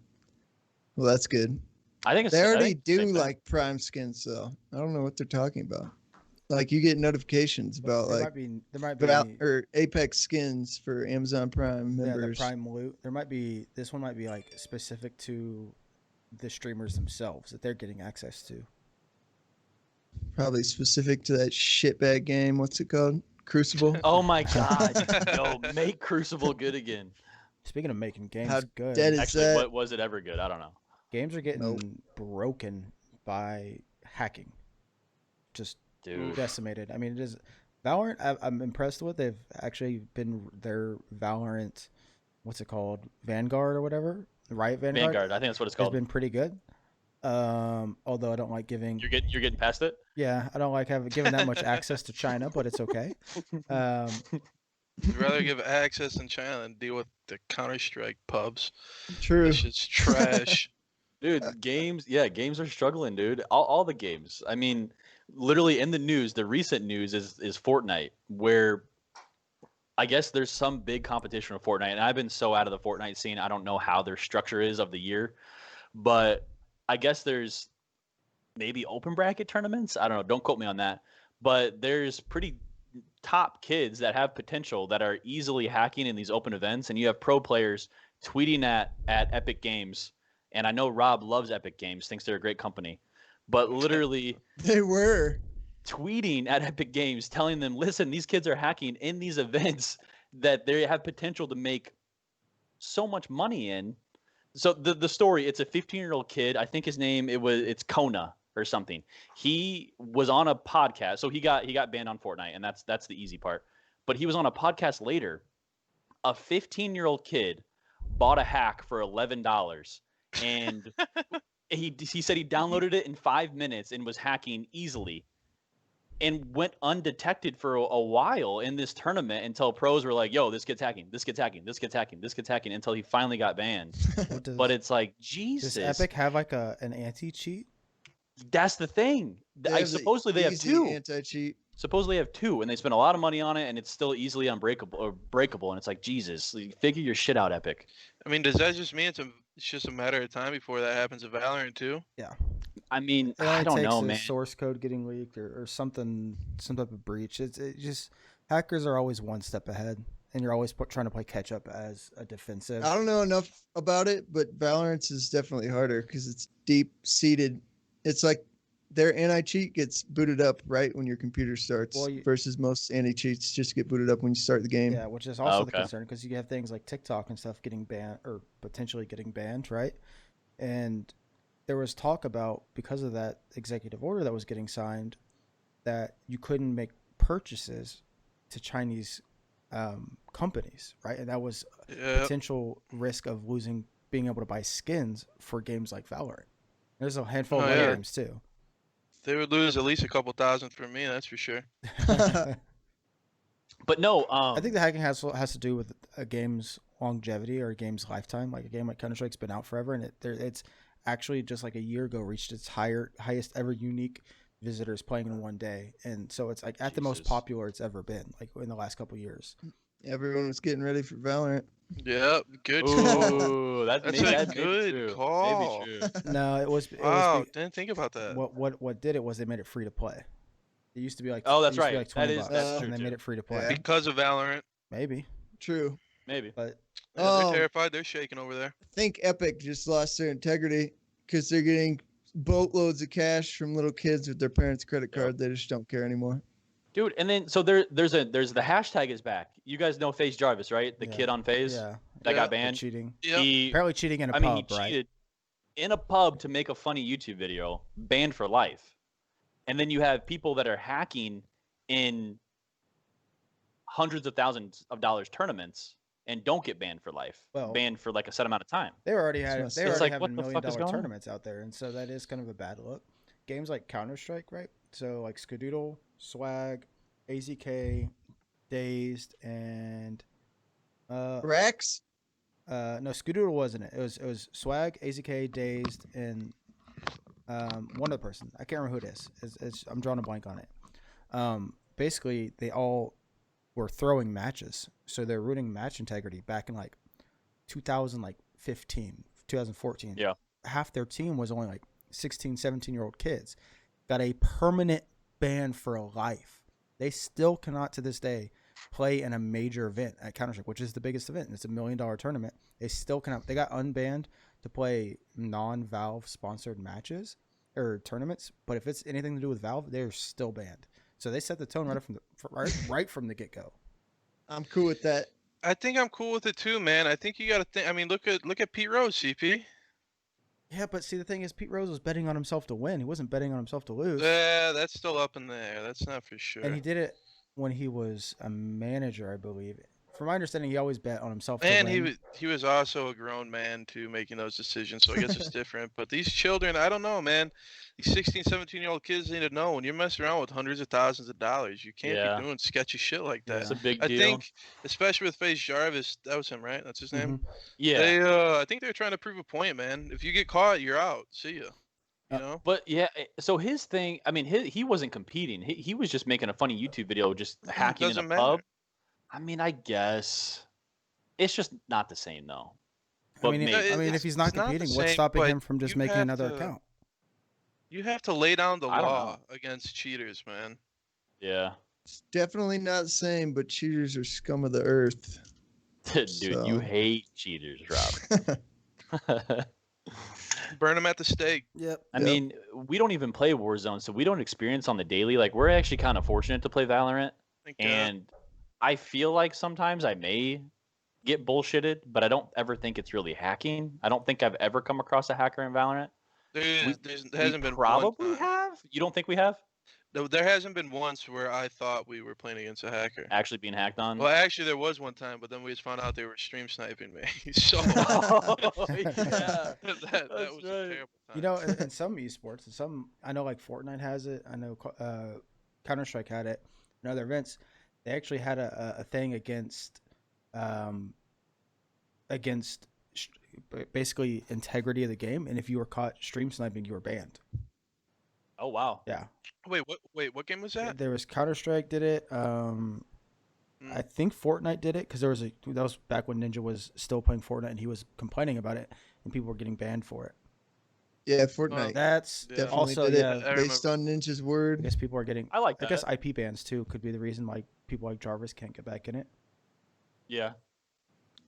Well, that's good. I think it's. They I already think it's the do same thing. Prime skins, though. I don't know what they're talking about. You get notifications about there might be or Apex skins for Amazon Prime the members. Prime loot. This one might be specific to the streamers themselves that they're getting access to. Probably specific to that shitbag game. What's it called? Crucible. Oh my god! Yo, make Crucible good again. Speaking of making games How good, dead is Actually, that? what was it ever good? I don't know. games are getting broken by hacking. Just Dude. decimated. I mean, it is Valorant. I'm impressed with. They've actually been their Valorant. What's it called? Vanguard or whatever. Riot Vanguard. Vanguard. I think that's what it's Has called. been pretty good. Although I don't like giving. You're getting past it. Yeah, I don't like giving that much access to China, but it's okay. I'd rather give access in China than deal with the Counter-Strike pubs. True. This shit's trash. Dude, games are struggling, dude. All the games. I mean, literally in the news, the recent news is Fortnite, where I guess there's some big competition with Fortnite, and I've been so out of the Fortnite scene, I don't know how their structure is of the year, but I guess there's maybe open bracket tournaments. I don't know. Don't quote me on that, but there's pretty top kids that have potential that are easily hacking in these open events, and you have pro players tweeting at Epic Games. And I know Rob loves Epic Games, thinks they're a great company, but literally They were. tweeting at Epic Games, telling them, listen, these kids are hacking in these events that they have potential to make so much money in. So the story, it's a 15-year-old kid. I think his name, it's Kona or something. He was on a podcast. So he got banned on Fortnite, and that's the easy part. But he was on a podcast later. A 15-year-old kid bought a hack for $11. And he said he downloaded it in 5 minutes and was hacking easily, and went undetected for a while in this tournament until pros were like, yo, this kid's hacking, until he finally got banned. But it's like, Jesus. Does Epic have an anti-cheat? That's the thing. Supposedly they have two. Anti-cheat. Supposedly they have two, and they spent a lot of money on it, and it's still easily unbreakable or breakable. And it's like, Jesus, figure your shit out, Epic. I mean, does that just mean it's just a matter of time before that happens in Valorant too? Yeah. I mean, It only I don't takes know, a man. source code getting leaked or something, some type of breach. It just hackers are always one step ahead, and you're always trying to play catch up as a defensive. I don't know enough about it, but Valorant is definitely harder because it's deep seated. It's like their anti-cheat gets booted up right when your computer starts, Well, versus most anti-cheats just get booted up when you start the game. Yeah, which is also the okay. concern because you have things like TikTok and stuff getting banned or potentially getting banned, right? And there was talk about, because of that executive order that was getting signed, that you couldn't make purchases to Chinese companies, right? And that was a Yep. potential risk of being able to buy skins for games like Valorant. There's a handful of Oh, other yeah. games too. They would lose at least a couple thousand for me, that's for sure. But no, I think the hacking has to do with a game's longevity or a game's lifetime. Like a game like Counter-Strike's been out forever, and it's actually just like a year ago reached its highest ever unique visitors playing in one day, and so it's like at the most Jesus. popular it's ever been, like in the last couple of years. Everyone was getting ready for Valorant. Yep, good call. ooh, That's maybe, a that may be good true. call. Maybe true. No, it was Wow, didn't think about that. what did it was they made it free to play. It used to be like Oh, that's it used to be right. like That 20 is- bucks, that's and true, they too. made it free to play. Yeah. Because of Valorant. Maybe, True. Maybe. but Yeah, they're Um, terrified. They're shaking over there. I think Epic just lost their integrity because they're getting boatloads of cash from little kids with their parents' credit Yep. card. They just don't care anymore. Dude, and then so there's the hashtag is back. You guys know FaZe Jarvis, right? The Yeah. kid on FaZe yeah, that Yeah. got the banned. cheating. Yep. He Apparently cheating in a I pub, mean, he right? cheated in a pub to make a funny YouTube video, banned for life. And then you have people that are hacking in hundreds of thousands of dollars tournaments and don't get banned for life, Well- banned for like a set amount of time. They already It's had messed they up. It's already like, what having the $1 fuck is million going on? tournaments out there, and so that is kind of a bad look. Games like Counter-Strike, right? So like Skadoodle, Swag, AZK, Dazed, and Rex? no, Skadoodle wasn't it. It was Swag, AZK, Dazed, and one other person. I can't remember who it is. I'm drawing a blank on it. Basically, they all were throwing matches, so they're ruining match integrity back in like 2015, 2014. Yeah. Half their team was only like 16, 17-year-old kids. Got a permanent ban for life. They still cannot to this day play in a major event at Counter-Strike, which is the biggest event. It's $1 million tournament. They still cannot. They got unbanned to play non-Valve sponsored matches or tournaments, but if it's anything to do with Valve, they're still banned. So they set the tone right from the get-go. I'm cool with that. I think I'm cool with it too, man. I think you got to think. I mean, look at Pete Rose, CP. Yeah, but see, the thing is, Pete Rose was betting on himself to win. He wasn't betting on himself to lose. Yeah, that's still up in the air. That's not for sure. And he did it when he was a manager, I believe. From my understanding, he always bet on himself to And win. he was also a grown man too, making those decisions. So I guess it's different. But these children, I don't know, man. These 16, 17-year-old kids need to know when you're messing around with hundreds of thousands of dollars, you can't Yeah. be doing sketchy shit like that. It's a big I deal. think, especially with FaZe Jarvis, that was him, right? That's his name. Mhm. Yeah. They, I think they're trying to prove a point, man. If you get caught, you're out. See ya. You know? But yeah, so his thing, I mean, he wasn't competing. He was just making a funny YouTube video, just hacking in a doesn't matter. pub. I mean, I guess it's just not the same though. But I mean, maybe. if he's not it's not the competing, what's same, stopping but him from just you making have another to- account? You have to lay down the I don't law against cheaters, man. Yeah, It's definitely not the same, but cheaters are scum of the earth. dude, So- you hate cheaters, Rob. Burn them at the stake. Yep. I Yep. mean, we don't even play Warzone, so we don't experience on the daily. Like, we're actually kind of fortunate to play Valorant, Thank God. and I feel like sometimes I may get bullshitted, but I don't ever think it's really hacking. I don't think I've ever come across a hacker in Valorant. There hasn't been probably one time. have. You don't think we have No, there hasn't been once where I thought we were playing against a hacker. actually being hacked on? Well, actually, there was one time, but then we just found out they were stream sniping me. So Oh, yeah. that That's was a right. terrible time. You know, in some esports, I know like Fortnite has it. I know Counter-Strike had it. In other events, they actually had a thing against basically integrity of the game, and if you were caught stream sniping, you were banned. Oh wow. Yeah, Wait, what game was that? there was Counter-Strike did it. I think Fortnite did it because that was back when Ninja was still playing Fortnite, and he was complaining about it, and people were getting banned for it. Yeah, Fortnite That's definitely also did yeah. it I based on Ninja's word. I guess people are getting. I like I that. guess IP bans too could be the reason. Like people like Jarvis can't get back in it. Yeah.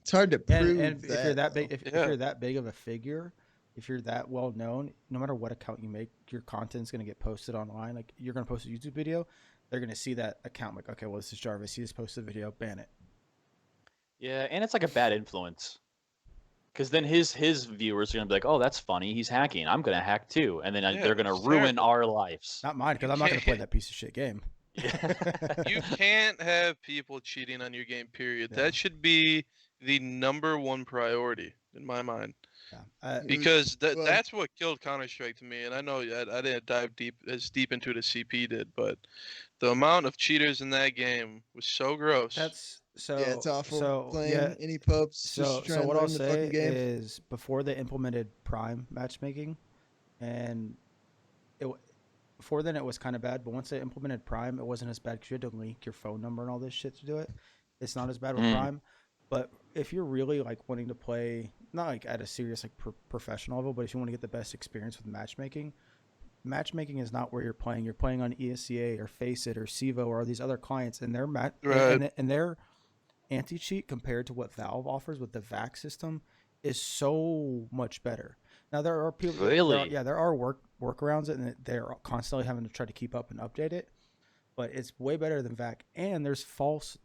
It's hard to prove And that. if you're that though. big, if you're that big of a figure, if you're that well known, no matter what account you make, your content's gonna get posted online. Like you're gonna post a YouTube video, they're gonna see that account like, okay, well this is Jarvis. He just posted a video, ban it. Yeah, and it's like a bad influence. Because then his viewers are gonna be like, "Oh, that's funny. He's hacking. I'm gonna hack too," and then Yeah, they're gonna it's ruin terrible. our lives. Not mine, because I'm not gonna play that piece of shit game. You can't have people cheating on your game, period. Yeah. That should be the #1 priority in my mind. Yeah. Because well- that's what killed Counter-Strike to me. And I know I didn't dive as deep into it as CP did, but the amount of cheaters in that game was so gross. That's so. Yeah, it's awful. So Playing yeah. any pubs. So just trying so to what I'll learn the say fucking game. is before they implemented Prime matchmaking, and before then it was kind of bad, but once they implemented Prime, it wasn't as bad because you had to link your phone number and all this shit to do it. It's not as bad with Prime, but if you're really like wanting to play, not like at a serious like professional level, but if you want to get the best experience with matchmaking is not where you're playing. You're playing on ESCA or Faceit or Civo or these other clients, and their and their anti-cheat compared to what Valve offers with the VAC system is so much better. Now there are people, Really? there are workarounds, and they're constantly having to try to keep up and update it. But it's way better than VAC, and there's false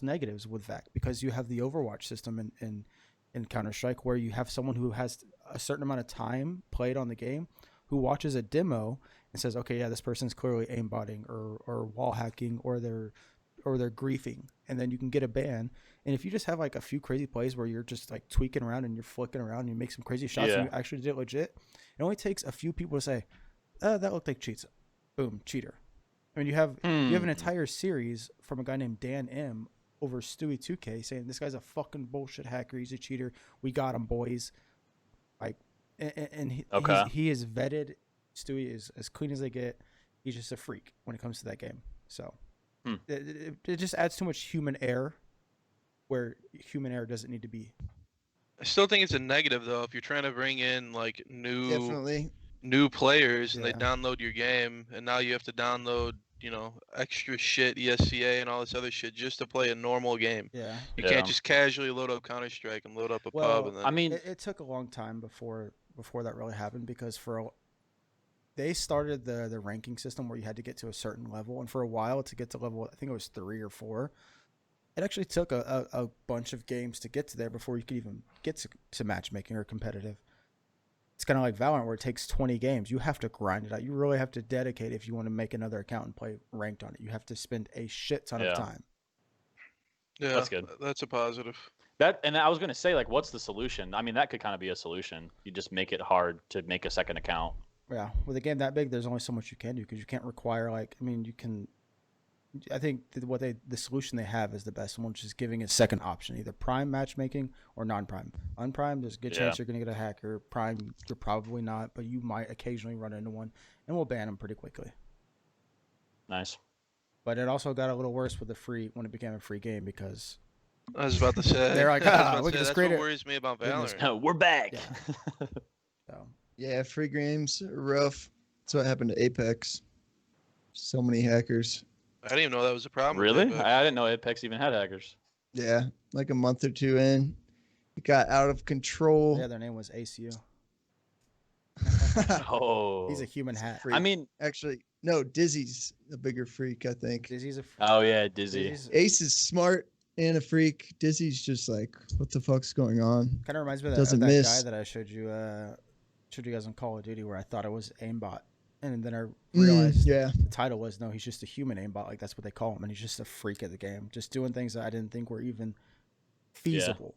negatives with VAC because you have the Overwatch system in Counter-Strike where you have someone who has a certain amount of time played on the game who watches a demo and says, okay, yeah, this person's clearly aimbotting or wall hacking or they're griefing, and then you can get a ban. And if you just have like a few crazy plays where you're just like tweaking around and you're flicking around and you make some crazy shots and you actually did it legit, it only takes a few people to say, that looked like cheats. Boom, cheater. I mean, you have an entire series from a guy named Dan M over Stewie 2K saying this guy's a fucking bullshit hacker. He's a cheater. We got him, boys. Like, and he is vetted. Stewie is as clean as they get. He's just a freak when it comes to that game. So it just adds too much human error, where human error doesn't need to be. I still think it's a negative though if you're trying to bring in like Definitely. new players and they Yeah. download your game, and now you have to download extra shit, ESCA and all this other shit just to play a normal game. Yeah. You Yeah. can't just casually load up Counter-Strike and load up a pub and then I mean, It took a long time before that really happened because they started the ranking system where you had to get to a certain level, and for a while to get to level, I think it was 3 or 4, it actually took a bunch of games to get to there before you could even get to matchmaking or competitive. It's kind of like Valorant where it takes 20 games. You have to grind it out. You really have to dedicate if you want to make another account and play ranked on it. You have to spend a shit ton of time. yeah, That's good. That's a positive. and I was gonna say, like, what's the solution? I mean, that could kind of be a solution. You just make it hard to make a second account. Yeah, with a game that big, there's only so much you can do because you can't require you can. I think the solution they have is the best one, which is giving a second option, either Prime matchmaking or non-Prime. On-Prime, there's a good chance you're going to get a hacker. Prime, you're probably not, but you might occasionally run into one, and we'll ban them pretty quickly. Nice. But it also got a little worse with when it became a free game because I was about to say. They're like, we can just that's create what it. worries me about We can just- Valorant. We're back. Yeah. So Yeah, free games are rough. That's what happened to Apex. So many hackers. I didn't even know that was a problem. with Really? Apex. I didn't know Apex even had hackers. Yeah, like a month or two in, it got out of control. yeah, their name was ACU. Oh. He's a human hat. I mean, Actually, no, Dizzy's a bigger freak, I think. Dizzy's a. oh yeah, Dizzy. Ace is smart and a freak. Dizzy's just like, what the fuck's going on? Kind of reminds me of Doesn't that miss. guy that I showed you guys on Call of Duty where I thought it was aimbot, and then I realized Yeah, the title was no, he's just a human aimbot, like that's what they call him, and he's just a freak at the game, just doing things that I didn't think were even feasible.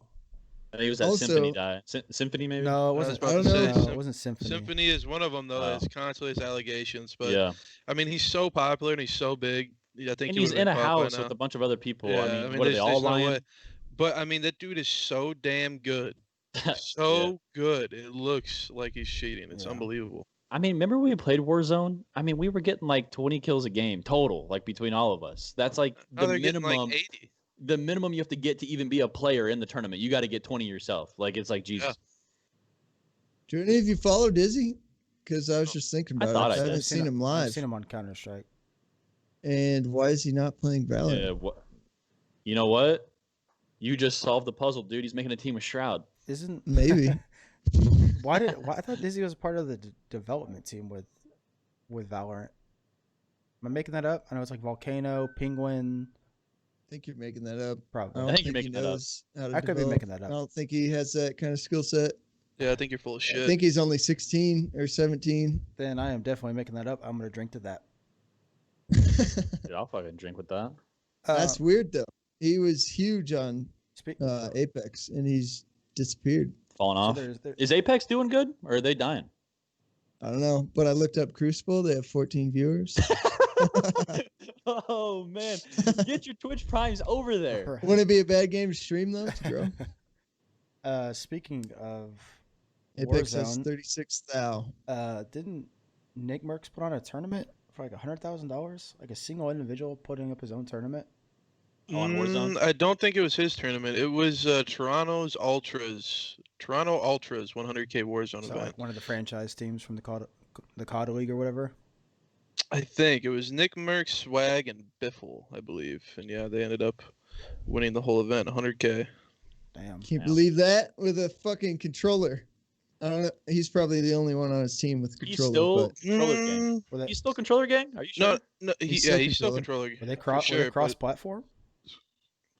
I think it was that Also- Symphony guy. Symphony maybe? No, it I was wasn't. about to say, no, it wasn't Symphony. Symphony is one of them though. Oh. That's constantly has allegations, but Yeah. I mean he's so popular and he's so big. I think And he he's would've in been a caught by house now. with a bunch of other people. Yeah, I mean, what are they there's all no lying? way. But I mean that dude is so damn good. So good. It looks like he's cheating. It's Yeah. unbelievable. I mean, remember when we played Warzone? I mean, we were getting like 20 kills a game total, like between all of us. That's like Now the they're getting minimum. like 80. The minimum you have to get to even be a player in the tournament. You got to get 20 yourself. Like it's like Jesus. do any of you follow Dizzy? Because I was just thinking I about thought it. I I did. haven't seen him I've live. seen him on Counter Strike. And why is he not playing Valorant? Yeah, what? You know what? You just solved the puzzle, dude. He's making a team with Shroud. Isn't Maybe. why I thought Dizzy was part of the development team with Valorant. Am I making that up? I know it's like Volcano, Penguin, I think you're making that up. I probably. don't think you're think he making that up. knows how to I could be develop. making that I up. don't think he has that kind of skill set. Yeah, I think you're full of I shit. think he's only 16 or 17. Then I am definitely making that up. I'm gonna drink to that. Dude, I'll fucking drink with that. That's weird though. He was huge on Speak, Apex, and he's disappeared. Falling off. there- Is Apex doing good, or are they dying? I don't know, but I looked up Crucible. They have 14 viewers. Oh man, get your Twitch Primes over there. Wouldn't it be a bad game to stream though? To grow. Speaking of Apex has Warzone, 36,000. didn't Nick Merckx put on a tournament for like $100,000? Like a single individual putting up his own tournament? On Warzone? I don't think it was his tournament. It was Toronto Ultras 100K Warzone So event. like one of the franchise teams from the COD League or whatever. I think it was Nick Merckx, Swag, and Biffle, I believe. And yeah, they ended up winning the whole event, 100K. Damn. Can't believe that with a fucking controller. I don't know. He's probably the only one on his team with He's controller. still but controller gang. Were they, He's still controller gang? Are you sure? No, He's he's still still controller. were they for cross sure, but- platform?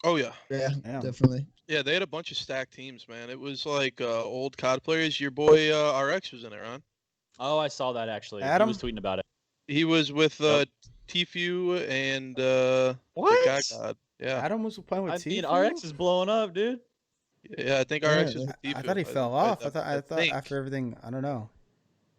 Oh yeah, yeah, Damn. definitely. yeah. They had a bunch of stacked teams, man. It was like old COD players. Your boy RX was in it, Ron. Oh, I saw that actually. Adam? He was tweeting about it. He was with Yep. Tfue and What? the God. Yeah, Adam was playing with I mean, Tfue? RX is blowing up, dude. yeah. I think Yeah, RX was with Tfue. I thought he fell off. I thought think. after everything, I don't know.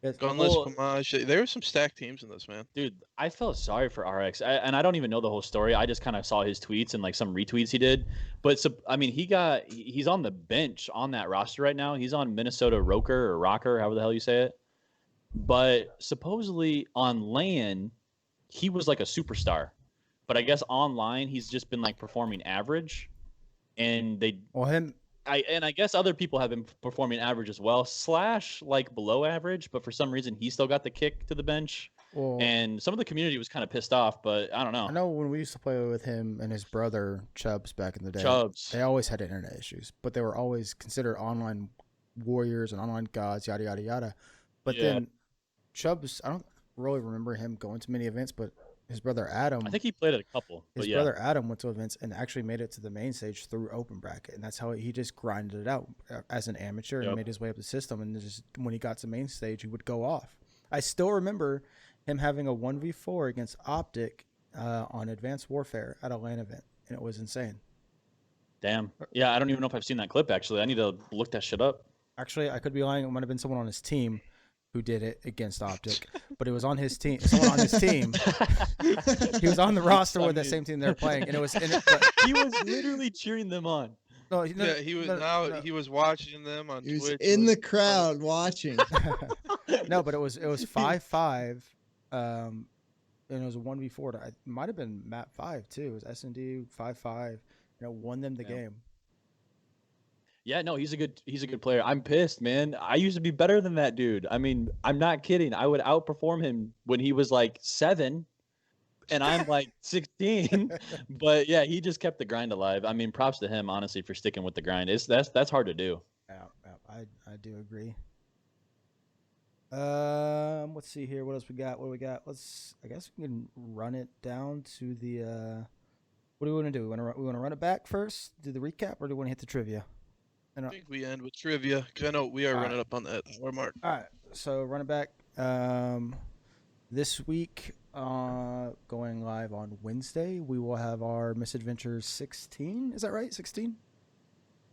Gunless Well- Pomage. There were some stacked teams in this, man. Dude, I felt sorry for RX, and I don't even know the whole story. I just kind of saw his tweets and like some retweets he did. But I mean, he's on the bench on that roster right now. He's on Minnesota Rocker, however the hell you say it. But supposedly on LAN, he was like a superstar. But I guess online, he's just been like performing average, and I guess other people have been performing average as well, / like below average, but for some reason he still got the kick to the bench. Well, And some of the community was kind of pissed off, but I don't know. I know when we used to play with him and his brother Chubbs back in the day. Chubbs. They always had internet issues, but they were always considered online warriors and online gods, yada yada yada. But Yeah. then Chubbs, I don't really remember him going to many events, but his brother Adam, I think he played at a couple. his But yeah, brother Adam went to events and actually made it to the main stage through open bracket, and that's how he just grinded it out as an amateur and Yep. made his way up the system. And just when he got to main stage, he would go off. I still remember him having a 1v4 against Optic on Advanced Warfare at a LAN event, and it was insane. damn. Yeah, I don't even know if I've seen that clip actually. I need to look that shit up. Actually, I could be lying. It might have been someone on his team who did it against Optic, but it was on his team. Someone on his team. He was on the roster with the same team they were playing, and it was. He was literally cheering them on. No, Yeah, he was he was watching them on He was Twitch. in It the was- crowd watching. no, but it was 5-5, and it was a 1v4. It might have been map 5 too. It was S&D 5-5. Won them the game. Yeah, no, he's a good player. I'm pissed, man. I used to be better than that dude. I mean, I'm not kidding. I would outperform him when he was like 7 and I'm like 16. But yeah, he just kept the grind alive. I mean, props to him honestly for sticking with the grind. That's hard to do. Yeah, I do agree. Let's see here. What else we got? What do we got? I guess we can run it down to the. What do we want to do? We want to run it back first, do the recap, or do we want to hit the trivia? I think we end with trivia. 'Cause I know we are running up on that hour mark. All right, so run it back. This week, going live on Wednesday, we will have our Misadventures 16. Is that right? 16?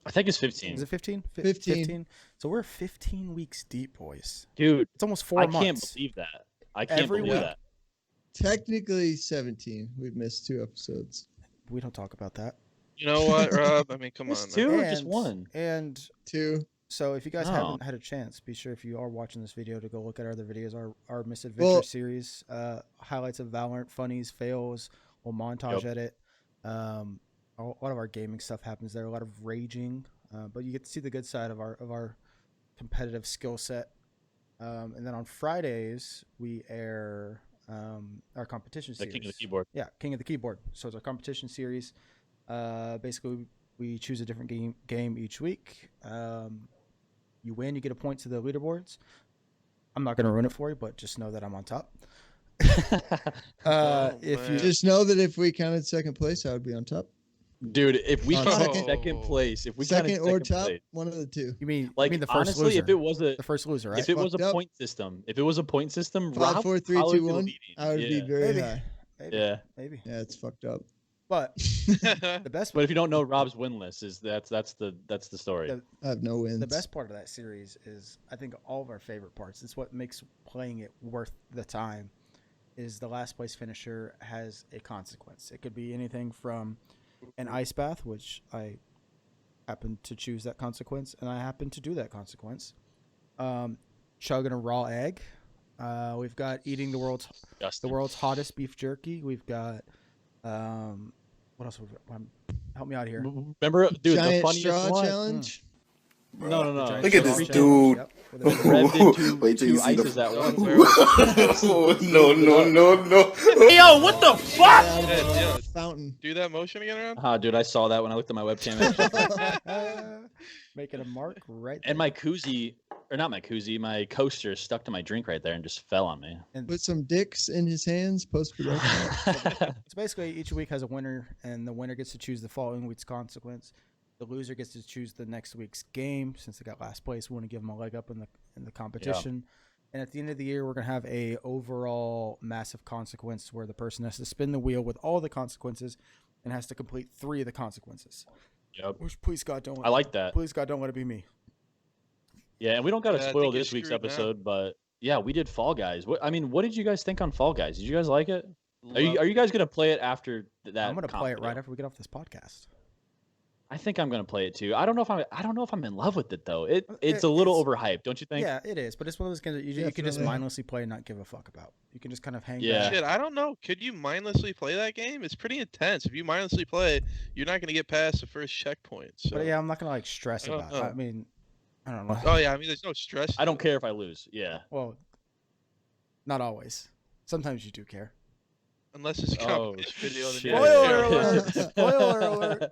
I think it's 15. Is it 15? 15. So we're 15 weeks deep, boys. Dude, It's almost 4 I months. can't believe that. I can't Every believe week. that. Technically 17. We've missed 2 episodes. We don't talk about that. You know what, Rob? I mean, come It's on. 2 man. or just 1? And 2. so if you guys Oh. haven't had a chance, be sure if you are watching this video to go look at our other videos, our Misadventure Well- series, highlights of Valorant, funnies, fails, we'll montage Yep. edit. A lot of our gaming stuff happens there, a lot of raging, but you get to see the good side of our competitive skill set. And then on Fridays we air our competition The series. king of the keyboard. Yeah, King of the Keyboard. So it's our competition series. Basically, we choose a different game each week. You win, you get a point to the leaderboards. I'm not going to ruin it for you, but just know that I'm on top. If you Just know that if we counted second place, I would be on top. Dude, if we On counted second- second place, if we Second counted or second top, place, one of the two. you mean like the first honestly, loser? if it was The first loser, right? if it was a Fucked up. point system, Five, Rob 4, would 3, probably 2, be 1. leading. I would be Yeah. very Maybe. high. Maybe. Yeah. Maybe. Yeah, it's fucked up. But the best But if you don't know Rob's win list, that's the story. The- I have no wins. the best part of that series is, I think, all of our favorite parts. It's what makes playing it worth the time. Is the last place finisher has a consequence. It could be anything from an ice bath, which I happen to choose that consequence, and I happen to do that consequence. Chugging a raw egg. We've got eating the world's hottest beef jerky. We've got what else? Help me out here. Remember, dude, the Giant funniest straw one. challenge. No. Giant Look at straw this challenge. dude. Yep. Revved into Wait till you two see the. ices at once. No. Yo, what the fuck? Yeah, Fountain. do that motion again, around. Ah, dude, I saw that when I looked at my webcam. Making a mark right there. And my koozie, or not my koozie, my coaster stuck to my drink right there and just fell on me. And Put some dicks in his hands. Post production. so basically, each week has a winner, and the winner gets to choose the following week's consequence. The loser gets to choose the next week's game. Since they got last place, we want to give them a leg up in the competition. And at the end of the year, we're gonna have a overall massive consequence where the person has to spin the wheel with all the consequences and has to complete 3 of the consequences. Yep. Which, please God, don't. I like that. Please God, don't let it be me. Yeah, and we don't got to Yeah, I spoil think you're this week's screwed now. episode, but yeah, we did Fall Guys. What did you guys think on Fall Guys? Did you guys like it? Are you guys gonna play it after that? I'm gonna play it comp right video? after we get off this podcast. I think I'm gonna play it too. I don't know if I'm in love with it though. It's It- a little it's- overhyped, don't you think? Yeah, it is, but it's one of those games that you can just Definitely. mindlessly play and not give a fuck about. You can just kind of hang Yeah. back. Shit, I don't know. Could you mindlessly play that game? It's pretty intense. If you mindlessly play, you're not gonna get past the first checkpoint. So. But yeah, I'm not gonna like stress I don't about it. know. I mean, I don't know. Oh yeah, I mean, there's no stress. I don't care if I lose. Yeah. Well, not always. Sometimes you do care. Unless it's a Oh, competition video. then shit. yeah. Spoiler alert! Spoiler alert!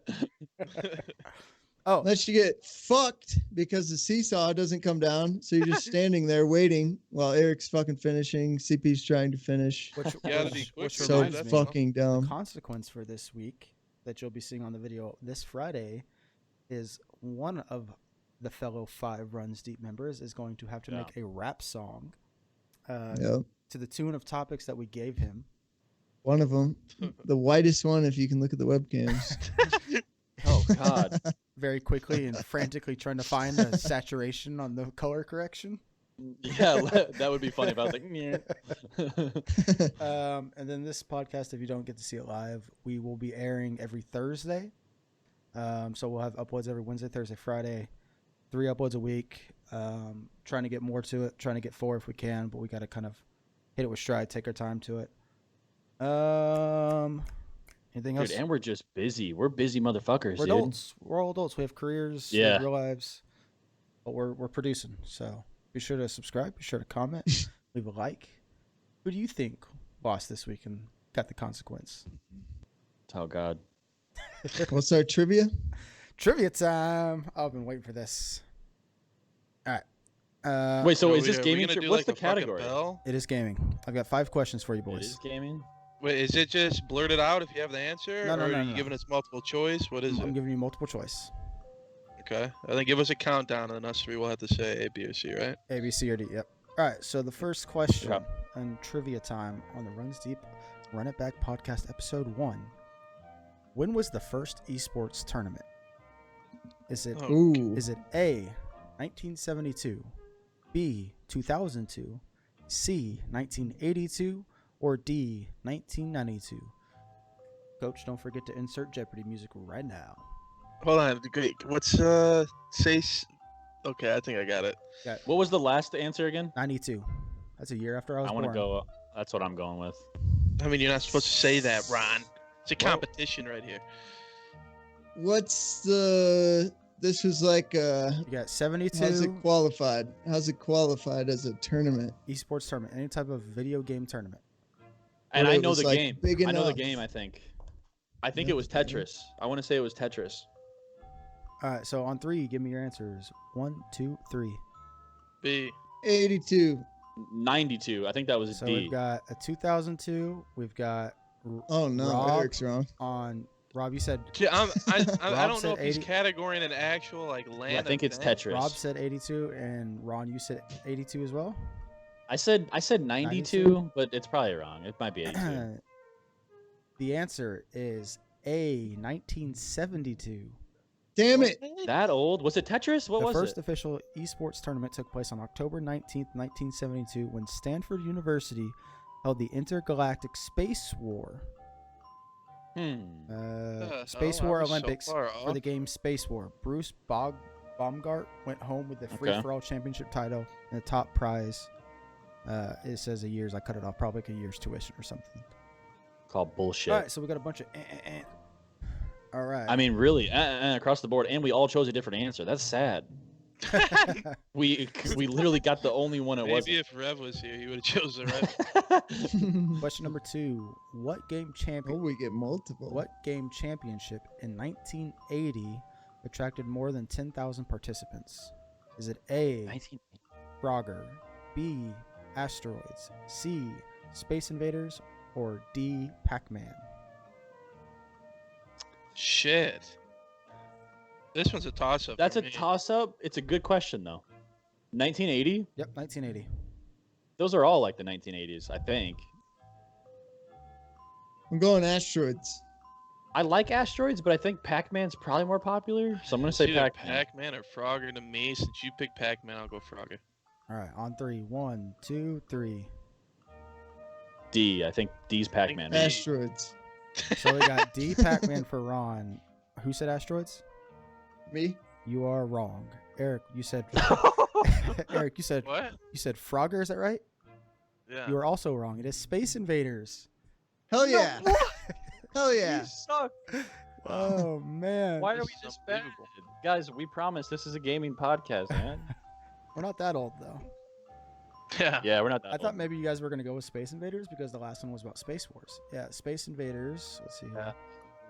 Oh, Unless you get fucked because the seesaw doesn't come down, so you're just standing there waiting while Eric's fucking finishing. CP's trying to finish. which, You gotta which- be quick which for So reminds that's me, all. fucking the dumb. consequence for this week that you'll be seeing on the video this Friday is one of the fellow 5 Runs Deep members is going to have to Yeah. make a rap song Yep. to the tune of topics that we gave him. One of them, the whitest one, if you can look at the webcams. Oh God. Very quickly and frantically trying to find the saturation on the color correction. Yeah, that would be funny if I was like, "Meh." And then this podcast, if you don't get to see it live, we will be airing every Thursday. So we'll have uploads every Wednesday, Thursday, Friday, 3 uploads a week. Trying to get more to it, trying to get 4 if we can, but we got to kind of hit it with stride, take our time to it. Anything else? Dude, and we're just busy. We're busy motherfuckers, We're dude. adults. We're all adults. We have careers, we Yeah. have real lives, but we're producing. So be sure to subscribe. Be sure to comment, leave a like. Who do you think lost this week and got the consequence? Oh God. What's our trivia? Trivia time. I've been waiting for this. All right. Wait, so Are is we- this are we gaming? gonna do, What's like, the a fucking category? bell? It is gaming. I've got 5 questions for you It boys. is gaming. Wait, is it just blurt it out if you have the answer, No, no, or no, are you no. giving us multiple choice? What is I'm it? giving you multiple choice. Okay, and then give us a countdown, and then us 3 will have to say A, B, or C, right? A, B, C, or D. Yep. All right. So the first question Yeah. and trivia time on the Runs Deep Run It Back podcast episode 1. When was the first esports tournament? Is it Oh, Ooh. Is it A, 1972, B, 2002, C, 1982, or D, 1992? Coach, don't forget to insert Jeopardy music right now. Hold on, great. What's say? Okay, I think I got it. What was the last answer again? 92. That's a year after I was I want to born. go. That's what I'm going with. I mean, you're not supposed to say that, Ron. It's a Well- competition right here. What's the? This was like You got 72 how's it qualified? How's it qualified as a tournament? esports tournament, any type of video game tournament. And Or I it know was, the like, game. big I know the enough. game. I think Yeah, it was okay. Tetris. I want to say it was Tetris. All right, so on 3, give me your answers. 1, 2, 3. B. 82. 92. I think that was So D. we've got a 2002. We've got Oh no, Rob Eric's wrong. on Rob. You said See, I Rob don't know said if he's 80. categorying an actual like land. I think it's event. Tetris. Rob said 82, and Ron, you said 82 as well. I said 92, 92? but it's probably wrong. It might be 82. The answer is A, 1972. Damn it. That old? Was it Tetris? What The was first it? official esports tournament took place on October 19th, 1972, when Stanford University held the Intergalactic Space War. Space hell? I War was so Olympics far for the off. game Space War. Bruce Baumgart went home with the free-for-all championship title and the top prize. It says a year's. I cut it off. Probably like a year's tuition or something. Called bullshit. All right, so we got a bunch of. All right. I mean, really, across the board, and we all chose a different answer. That's sad. we literally got the only one it Maybe wasn't. if Rev was here, he would have chosen Rev. Question number 2: What game champion? Oh, we get multiple. What game championship in 1980 attracted more than 10,000 participants? Is it A, 19... Frogger, B, Asteroids, C, Space Invaders, or D, Pac-Man? Shit. This one's a toss-up. That's for a me. toss-up. It's a good question though. 1980. Yep, 1980. Those are all like the 1980s, I think. I'm going asteroids. I like Asteroids, but I think Pac-Man's probably more popular, so I'm gonna say It's either Pac-Man. Pac-Man or Frogger to me. Since you picked Pac-Man, I'll go Frogger. All right, on 3. 1, 2, 3. D. I think D's Pac-Man. D. Asteroids. So we got D, Pac-Man for Ron. Who said Asteroids? Me? You are wrong. Eric, you said. Eric, you said. What? You said Frogger. Is that right? Yeah. You are also wrong. It is Space Invaders. Hell yeah. Hell yeah. You suck. Oh man. Why are This we is this bad? unbelievable. Guys, we promise this is a gaming podcast, man. We're not that old though. Yeah. Yeah, we're not that I thought old. maybe you guys were gonna go with Space Invaders because the last one was about Space Wars. Yeah, Space Invaders. Let's see. Here.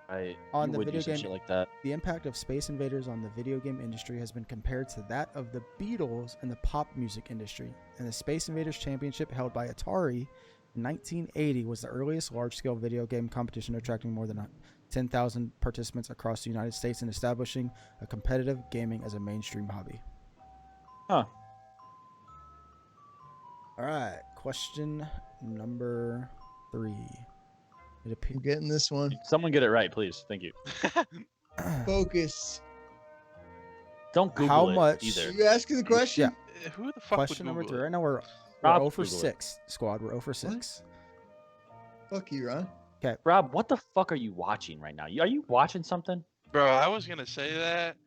I On you the would video do some game- shit like that. The impact of Space Invaders on the video game industry has been compared to that of the Beatles and the pop music industry. And the Space Invaders Championship held by Atari in 1980 was the earliest large-scale video game competition attracting more than 10,000 participants across the United States and establishing a competitive gaming as a mainstream hobby. Huh. All right, question number 3. It I'm appears getting this one. Someone get it right, please. Thank you. Focus. Don't Google How it much- either. Are you asking the question? Who the fuck question would number Google 3. it? Right now we're Rob 0 for Google it. 6, squad. We're 0 for 6. Fuck you, Ron. Rob, what the fuck are you watching right now? Are you watching something? Bro, I was gonna say that,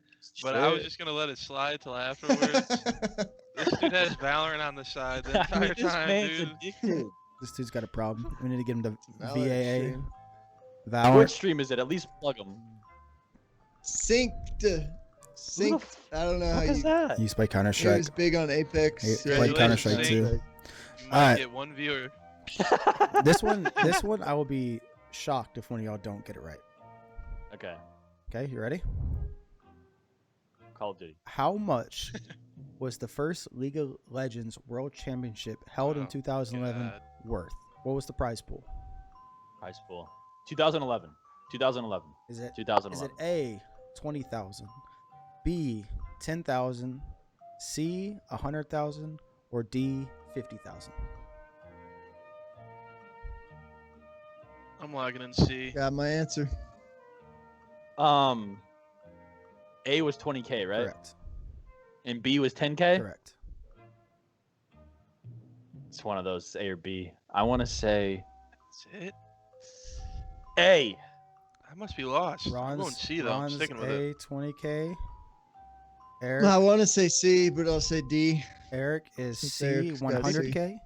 but I was Shit. just gonna let it slide till afterwards. This dude has Valorant on the side the I mean, entire this time, man's dude. addicted. This dude's got a problem. We need to get him to Valorant VAA. stream. Which Valorant. stream is it? At least plug them. Synced. Synced. I don't know how What is you. that? He used to play Counter He Strike. was big on Apex. He Yeah, played he Counter was Strike on too. Apex. You might Alright. get one viewer. This one, I will be shocked if one of y'all don't get it right. Okay. Okay, you ready? Call of Duty. How much was the first League of Legends World Championship held in Oh, 2011 God. worth? What was the prize pool? High school. 2011. 2011. Is it 2011. A 20,000, B 10,000, C 100,000, or D 50,000? I'm logging in C. Got my answer. A was 20K, right? Correct. And B was 10K? Correct. It's one of those A or B. I want to say That's it. A. I must be lost. I'm going Ron's, C though. I'm Ron's sticking with A it. 20K. I Eric, want to say C, but I'll say D. Eric is Since C Eric's got C. 100K.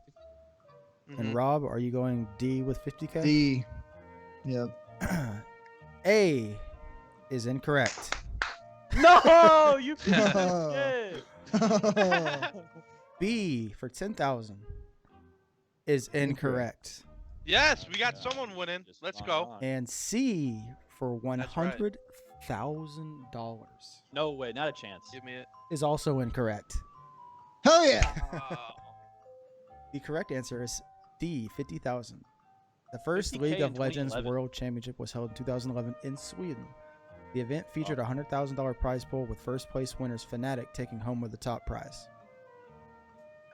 And Mhm. Rob, are you going D with 50K? D. Yep. A is incorrect. No, you No. B for 10,000 is incorrect. Yes, we got someone winning. Just Let's wrong, go. wrong. And C for That's right. $100,000 No way, not a chance. Give me it. is also incorrect. Hell yeah! Oh. The correct answer is D, 50,000. The first 50K League in of Legends 2011. World Championship was held in 2011 in Sweden. The event featured a $100,000 prize pool with first place winners Fnatic taking home with the top prize.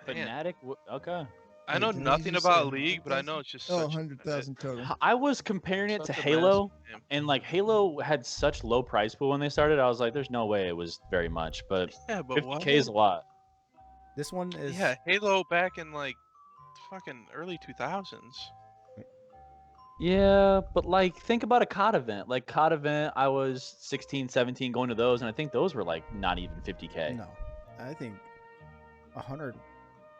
Man, Fnatic. Okay. I Wait, know didn't you nothing just about say League, but I 100,000? know it's just Oh, such 100,000 total. I was comparing it such to a Halo, massive game. and like Halo had such low price pool when they started. I was like, there's no way it was very much, but Yeah, but why? 50K is a lot. This one is Yeah, Halo back in like fucking early 2000s. Yeah, but like think about a COD event. Like COD event, I was 16, 17 going to those, and I think those were like not even 50K. no. I think 100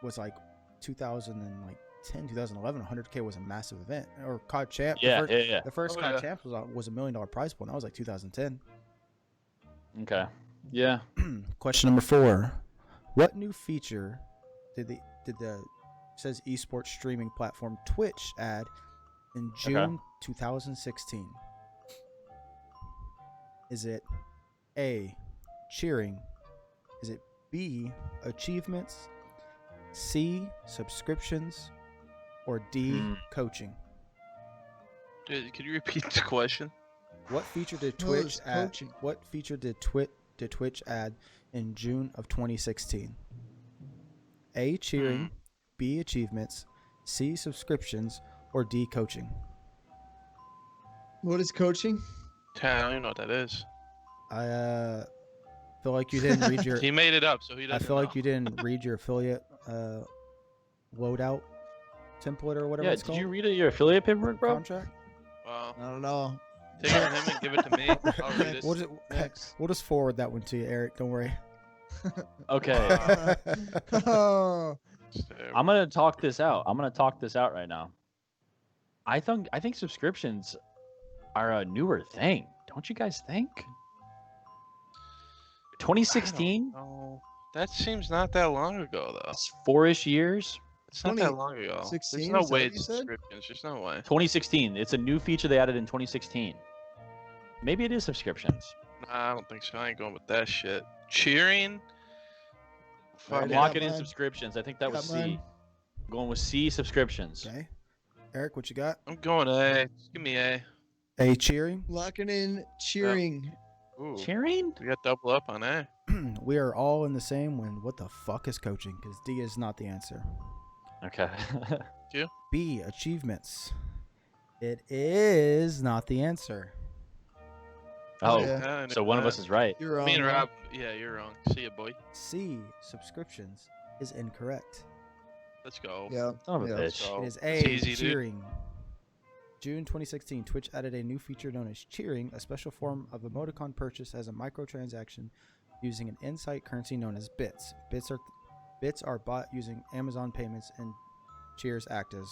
was like 2010, 2011. 100K was a massive event. Or COD Champ. Yeah, yeah. The first Oh, COD yeah. Champ was $1 million prize pool. And that was like 2010. Okay. Yeah. Question number 4. What new feature did the says esports streaming platform Twitch add in June 2016? Is it A, cheering? Is it B, achievements? C, subscriptions? Or D, Hmm. coaching? Dude, could you repeat the question? What feature did No, Twitch it's add? coaching. What feature did Twitch add in June of 2016? A, cheering, B, achievements, C, subscriptions, or D, coaching? What is coaching? I don't even know what that is. I feel like you didn't read your. He made it up, so he I doesn't feel know. like you didn't read your affiliate loadout template or whatever Yeah. it's Did called. you read your affiliate paperwork, bro? Contract. Wow. I don't know. Take it from him and give it to me. I'll read it. We'll just, Next. we'll just forward that one to you, Eric. Don't worry. Okay. Oh, I'm gonna talk this out. Right now. I think subscriptions are a newer thing. Don't you guys think? 2016. Oh, that seems not that long ago, though. It's 4-ish years. It's not that long ago. 16, There's no is that way what it's you said? subscriptions. There's no way. 2016. It's a new feature they added in 2016. Maybe it is subscriptions. Nah, I don't think so. I ain't going with that shit. Cheering? Fuck I'm Yeah, it. locking in mine. subscriptions. I think that Got was C. mine. I'm going with C, subscriptions. Okay. Eric, what you got? I'm going A. Just give me A. A, cheering. locking in cheering. Ooh, Cheering? we got double up on A. We are all in the same when what the fuck is coaching? Because D is not the answer. Okay. B, achievements. It is not the answer. Oh, Yeah. Yeah, I knew so one of that. us is right. You're wrong. Me and man. Rob. Yeah, you're wrong. See ya, boy. C, subscriptions is incorrect. Let's go. Yeah. Son of a Yeah. bitch. So, It is it's A, easy, dude. cheering. June 2016, Twitch added a new feature known as cheering, a special form of emoticon purchase as a microtransaction using an in-site currency known as bits. Bits are bought using Amazon payments, and cheers act as.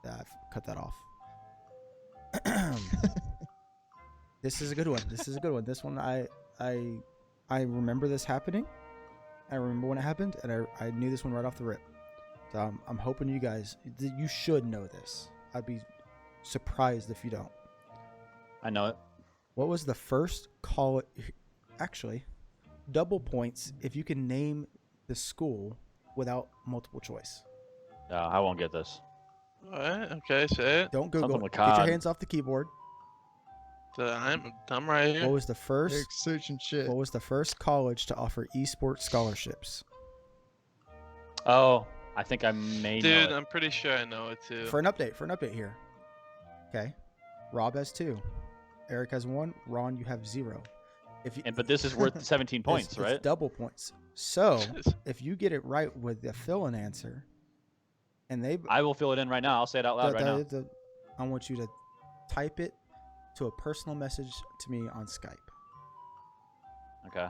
I've cut that off. This is a good one. This one I remember this happening. I remember when it happened, and I knew this one right off the rip. So I'm hoping you guys, you should know this. I'd be surprised if you don't. I know it. What was the first call? Actually, double points if you can name the school without multiple choice. I won't get this. Alright, okay, say it. Don't Google. Something It. with Get your COD. hands off the keyboard. I'm right here. What was the first? Eric's searching shit. What was the first college to offer esports scholarships? Oh, I think I may know Dude, it. I'm pretty sure I know it too. For an update here. Okay. Rob has 2. Eric has 1. Ron, you have 0. If you, But this is worth 17 points, it's right? double points. So if you get it right with the fill-in answer, and they, I will fill it in right now. I'll say it out loud right now. I want you to type it to a personal message to me on Skype. Okay.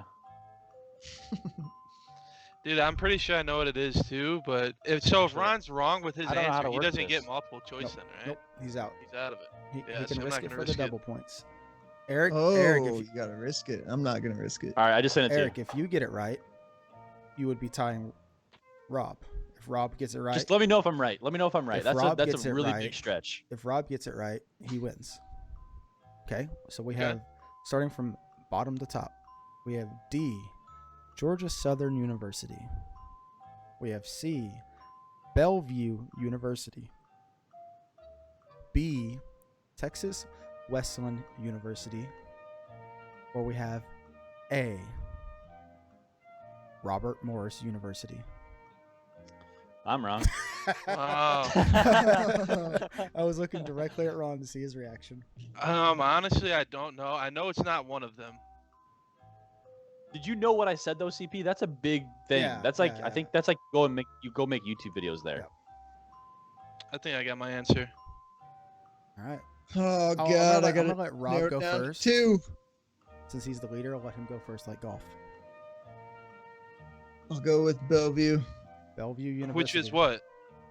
Dude, I'm pretty sure I know what it is too, but if Ron's wrong with his I don't know how answer, to he work doesn't get this. multiple choice then, right? Nope, he's out. He's out of it. He Yeah, so can I'm risk not it gonna for the risk it. double points. Eric, Oh, Eric, you gotta risk it. I'm not gonna risk it. All right, I just sent it to Eric, if you get it right, you would be tying Rob. If Rob gets it right, Just let me know if I'm right. Let me know if I'm right. If That's Rob that's gets a it really right- big stretch. if Rob gets it right, he wins. Okay, so we Okay. have, starting from bottom to top, we have D, Georgia Southern University. We have C, Bellevue University. B, Texas Wesleyan University. Or we have A, Robert Morris University. I'm wrong. Wow. I was looking directly at Ron to see his reaction. Honestly, I don't know. I know it's not one of them. Did you know what I said though, CP? That's a big thing. Yeah, That's like yeah, I think that's like go make YouTube videos there. Yeah. I think I got my answer. All right. Oh I'm God, gonna I gotta let narrow Rob it go down to first. 2. Since he's the leader, I'll let him go first like golf. I'll go with Bellevue. Bellevue University. Which is what?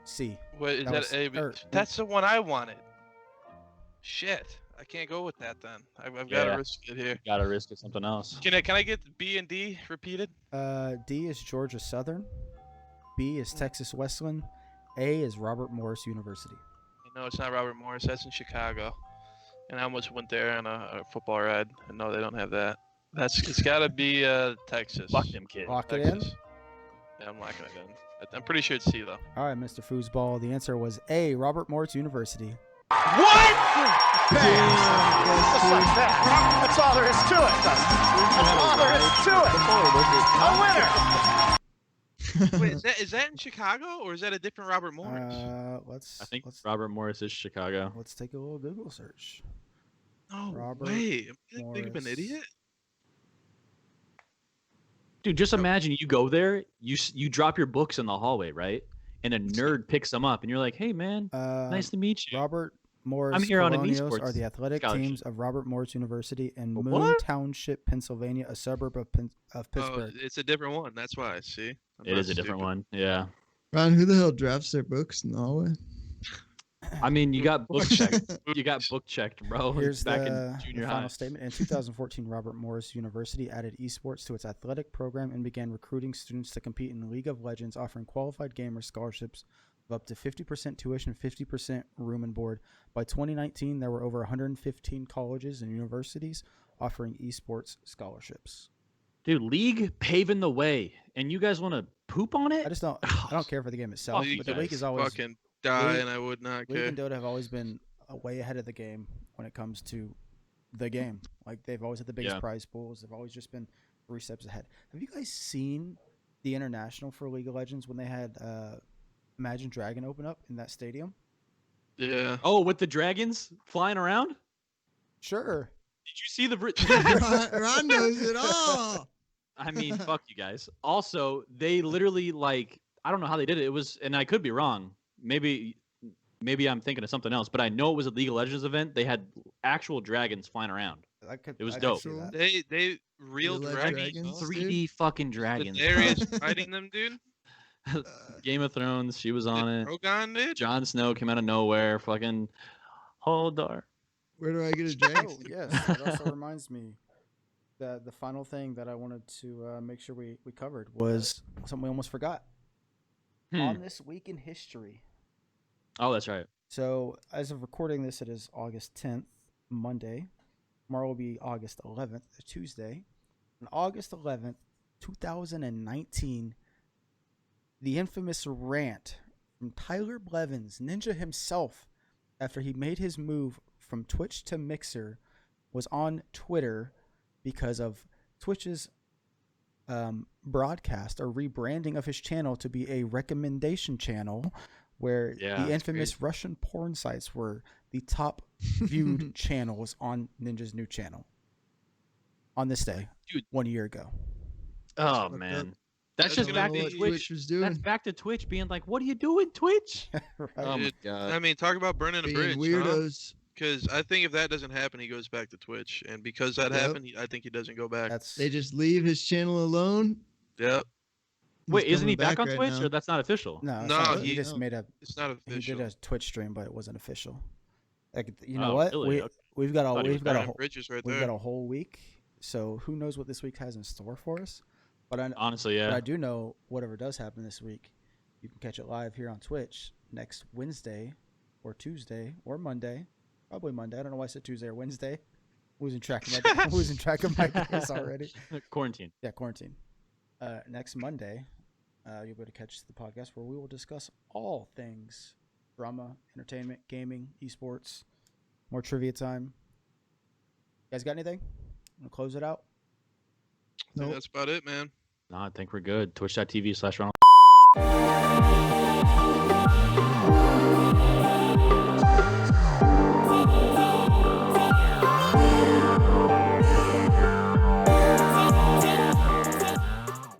C. What is That that? was- A? or- That's the one I wanted. Shit, I can't go with that then. I've got to Yeah. risk it here. Gotta risk it something else. Can I get B and D repeated? D is Georgia Southern. B is Texas Wesleyan. A is Robert Morris University. No, it's not Robert Morris. That's in Chicago. And I almost went there on a football ride. And no, they don't have that. It's got to be Texas. Fuck them kids. Lock it in. Texas. Yeah, I'm locking it in. I'm pretty sure it's C though. All right, Mr. Foosball. The answer was A, Robert Morris University. What? Bam! Just like that. That's all there is to it. That's all there is to it. A winner. Wait, is that in Chicago or is that a different Robert Morris? Let's I think let's Robert Morris is Chicago. let's take a little Google search. No Robert way. Am I big of an Morris. idiot? Dude, just imagine you go there, you drop your books in the hallway, right? And a nerd picks them up, and you're like, "Hey, man, nice to meet you." Robert Morris I'm here on an Colonials esports are the athletic scholarship. teams of Robert Morris University in What? Moon Township, Pennsylvania, a suburb of Oh, Pittsburgh. it's a different one. That's why. See, I'm It not is a different stupid. one. Yeah. Ron, who the hell drafts their books in the hallway? I mean, you got book checked. You got book checked, bro. Here's back the, in junior the high. final statement. In 2014, Robert Morris University added esports to its athletic program and began recruiting students to compete in League of Legends, offering qualified gamers scholarships of up to 50% tuition, 50% room and board. By 2019, there were over 115 colleges and universities offering esports scholarships. Dude, league paving the way, and you guys want to poop on it? I just don't. I don't care for the game itself, Fuck you but the league guys. is always Fucking die, League- and I would not League care. and Dota have always been way ahead of the game when it comes to the game. Like they've always had the biggest Yeah. prize pools. They've always just been 3 steps ahead. Have you guys seen the international for League of Legends when they had Imagine Dragon open up in that stadium? Yeah. Oh, with the dragons flying around? Sure. Did you see the? Ron knows it all. I mean, fuck you guys. Also, they literally like I don't know how they did it. It was, and I could be wrong. Maybe I'm thinking of something else, but I know it was a League of Legends event. They had actual dragons flying around. It was I could dope. see that. They real Real dragons. dragons? 3D fucking dragons. Darius fighting them, dude. Game of Thrones. She was on it. Drogon, dude. Jon Snow came out of nowhere. Fucking Holdar. Where do I get a drink? Oh, yes. It also reminds me that the final thing that I wanted to make sure we covered was something we almost forgot. On this week in history. Oh, that's right. So, as of recording this, it is August 10th, Monday. Tomorrow will be August 11th, a Tuesday. On August 11th, 2019, the infamous rant from Tyler Blevins, Ninja himself, after he made his move from Twitch to Mixer, was on Twitter because of Twitch's broadcast or rebranding of his channel to be a recommendation channel where Yeah, the that's infamous Russian porn sites were the top viewed channels on Ninja's new channel on this day, Dude. 1 year ago. Oh fucked man, up. that's That's just gonna back be to what Twitch. Twitch was That's doing. back to Twitch being like, "What are you doing, Twitch?" Right? Oh my Dude, god. I mean, talk about burning a Being bridge. weirdos. Because I think if that doesn't happen, he goes back to Twitch, and because that Yep. happened, I think he doesn't go back. That's They just leave his channel alone. Yep. He's Wait, isn't he coming back on right Twitch, now. or that's not official? no, it's No, not- he- he just no. made a It's not he official. did a Twitch stream, but it wasn't official. Like, you know Oh, what? really? Okay. We've got Thought he was Burning a whole, bridges right we've there. got a whole week, so who knows what this week has in store for us? But Honestly, but yeah. I do know whatever does happen this week, You can catch it live here on Twitch next Wednesday or Tuesday or Monday. Probably Monday. I don't know why I said Tuesday or Wednesday. Losing track of my days already. Quarantine. Yeah, quarantine. Next Monday, you'll be able to catch the podcast where we will discuss all things drama, entertainment, gaming, esports, more trivia time. You guys got anything? Want to close it out? I think Nope. that's about it, man. No, I think we're good. Twitch.tv/Ronald.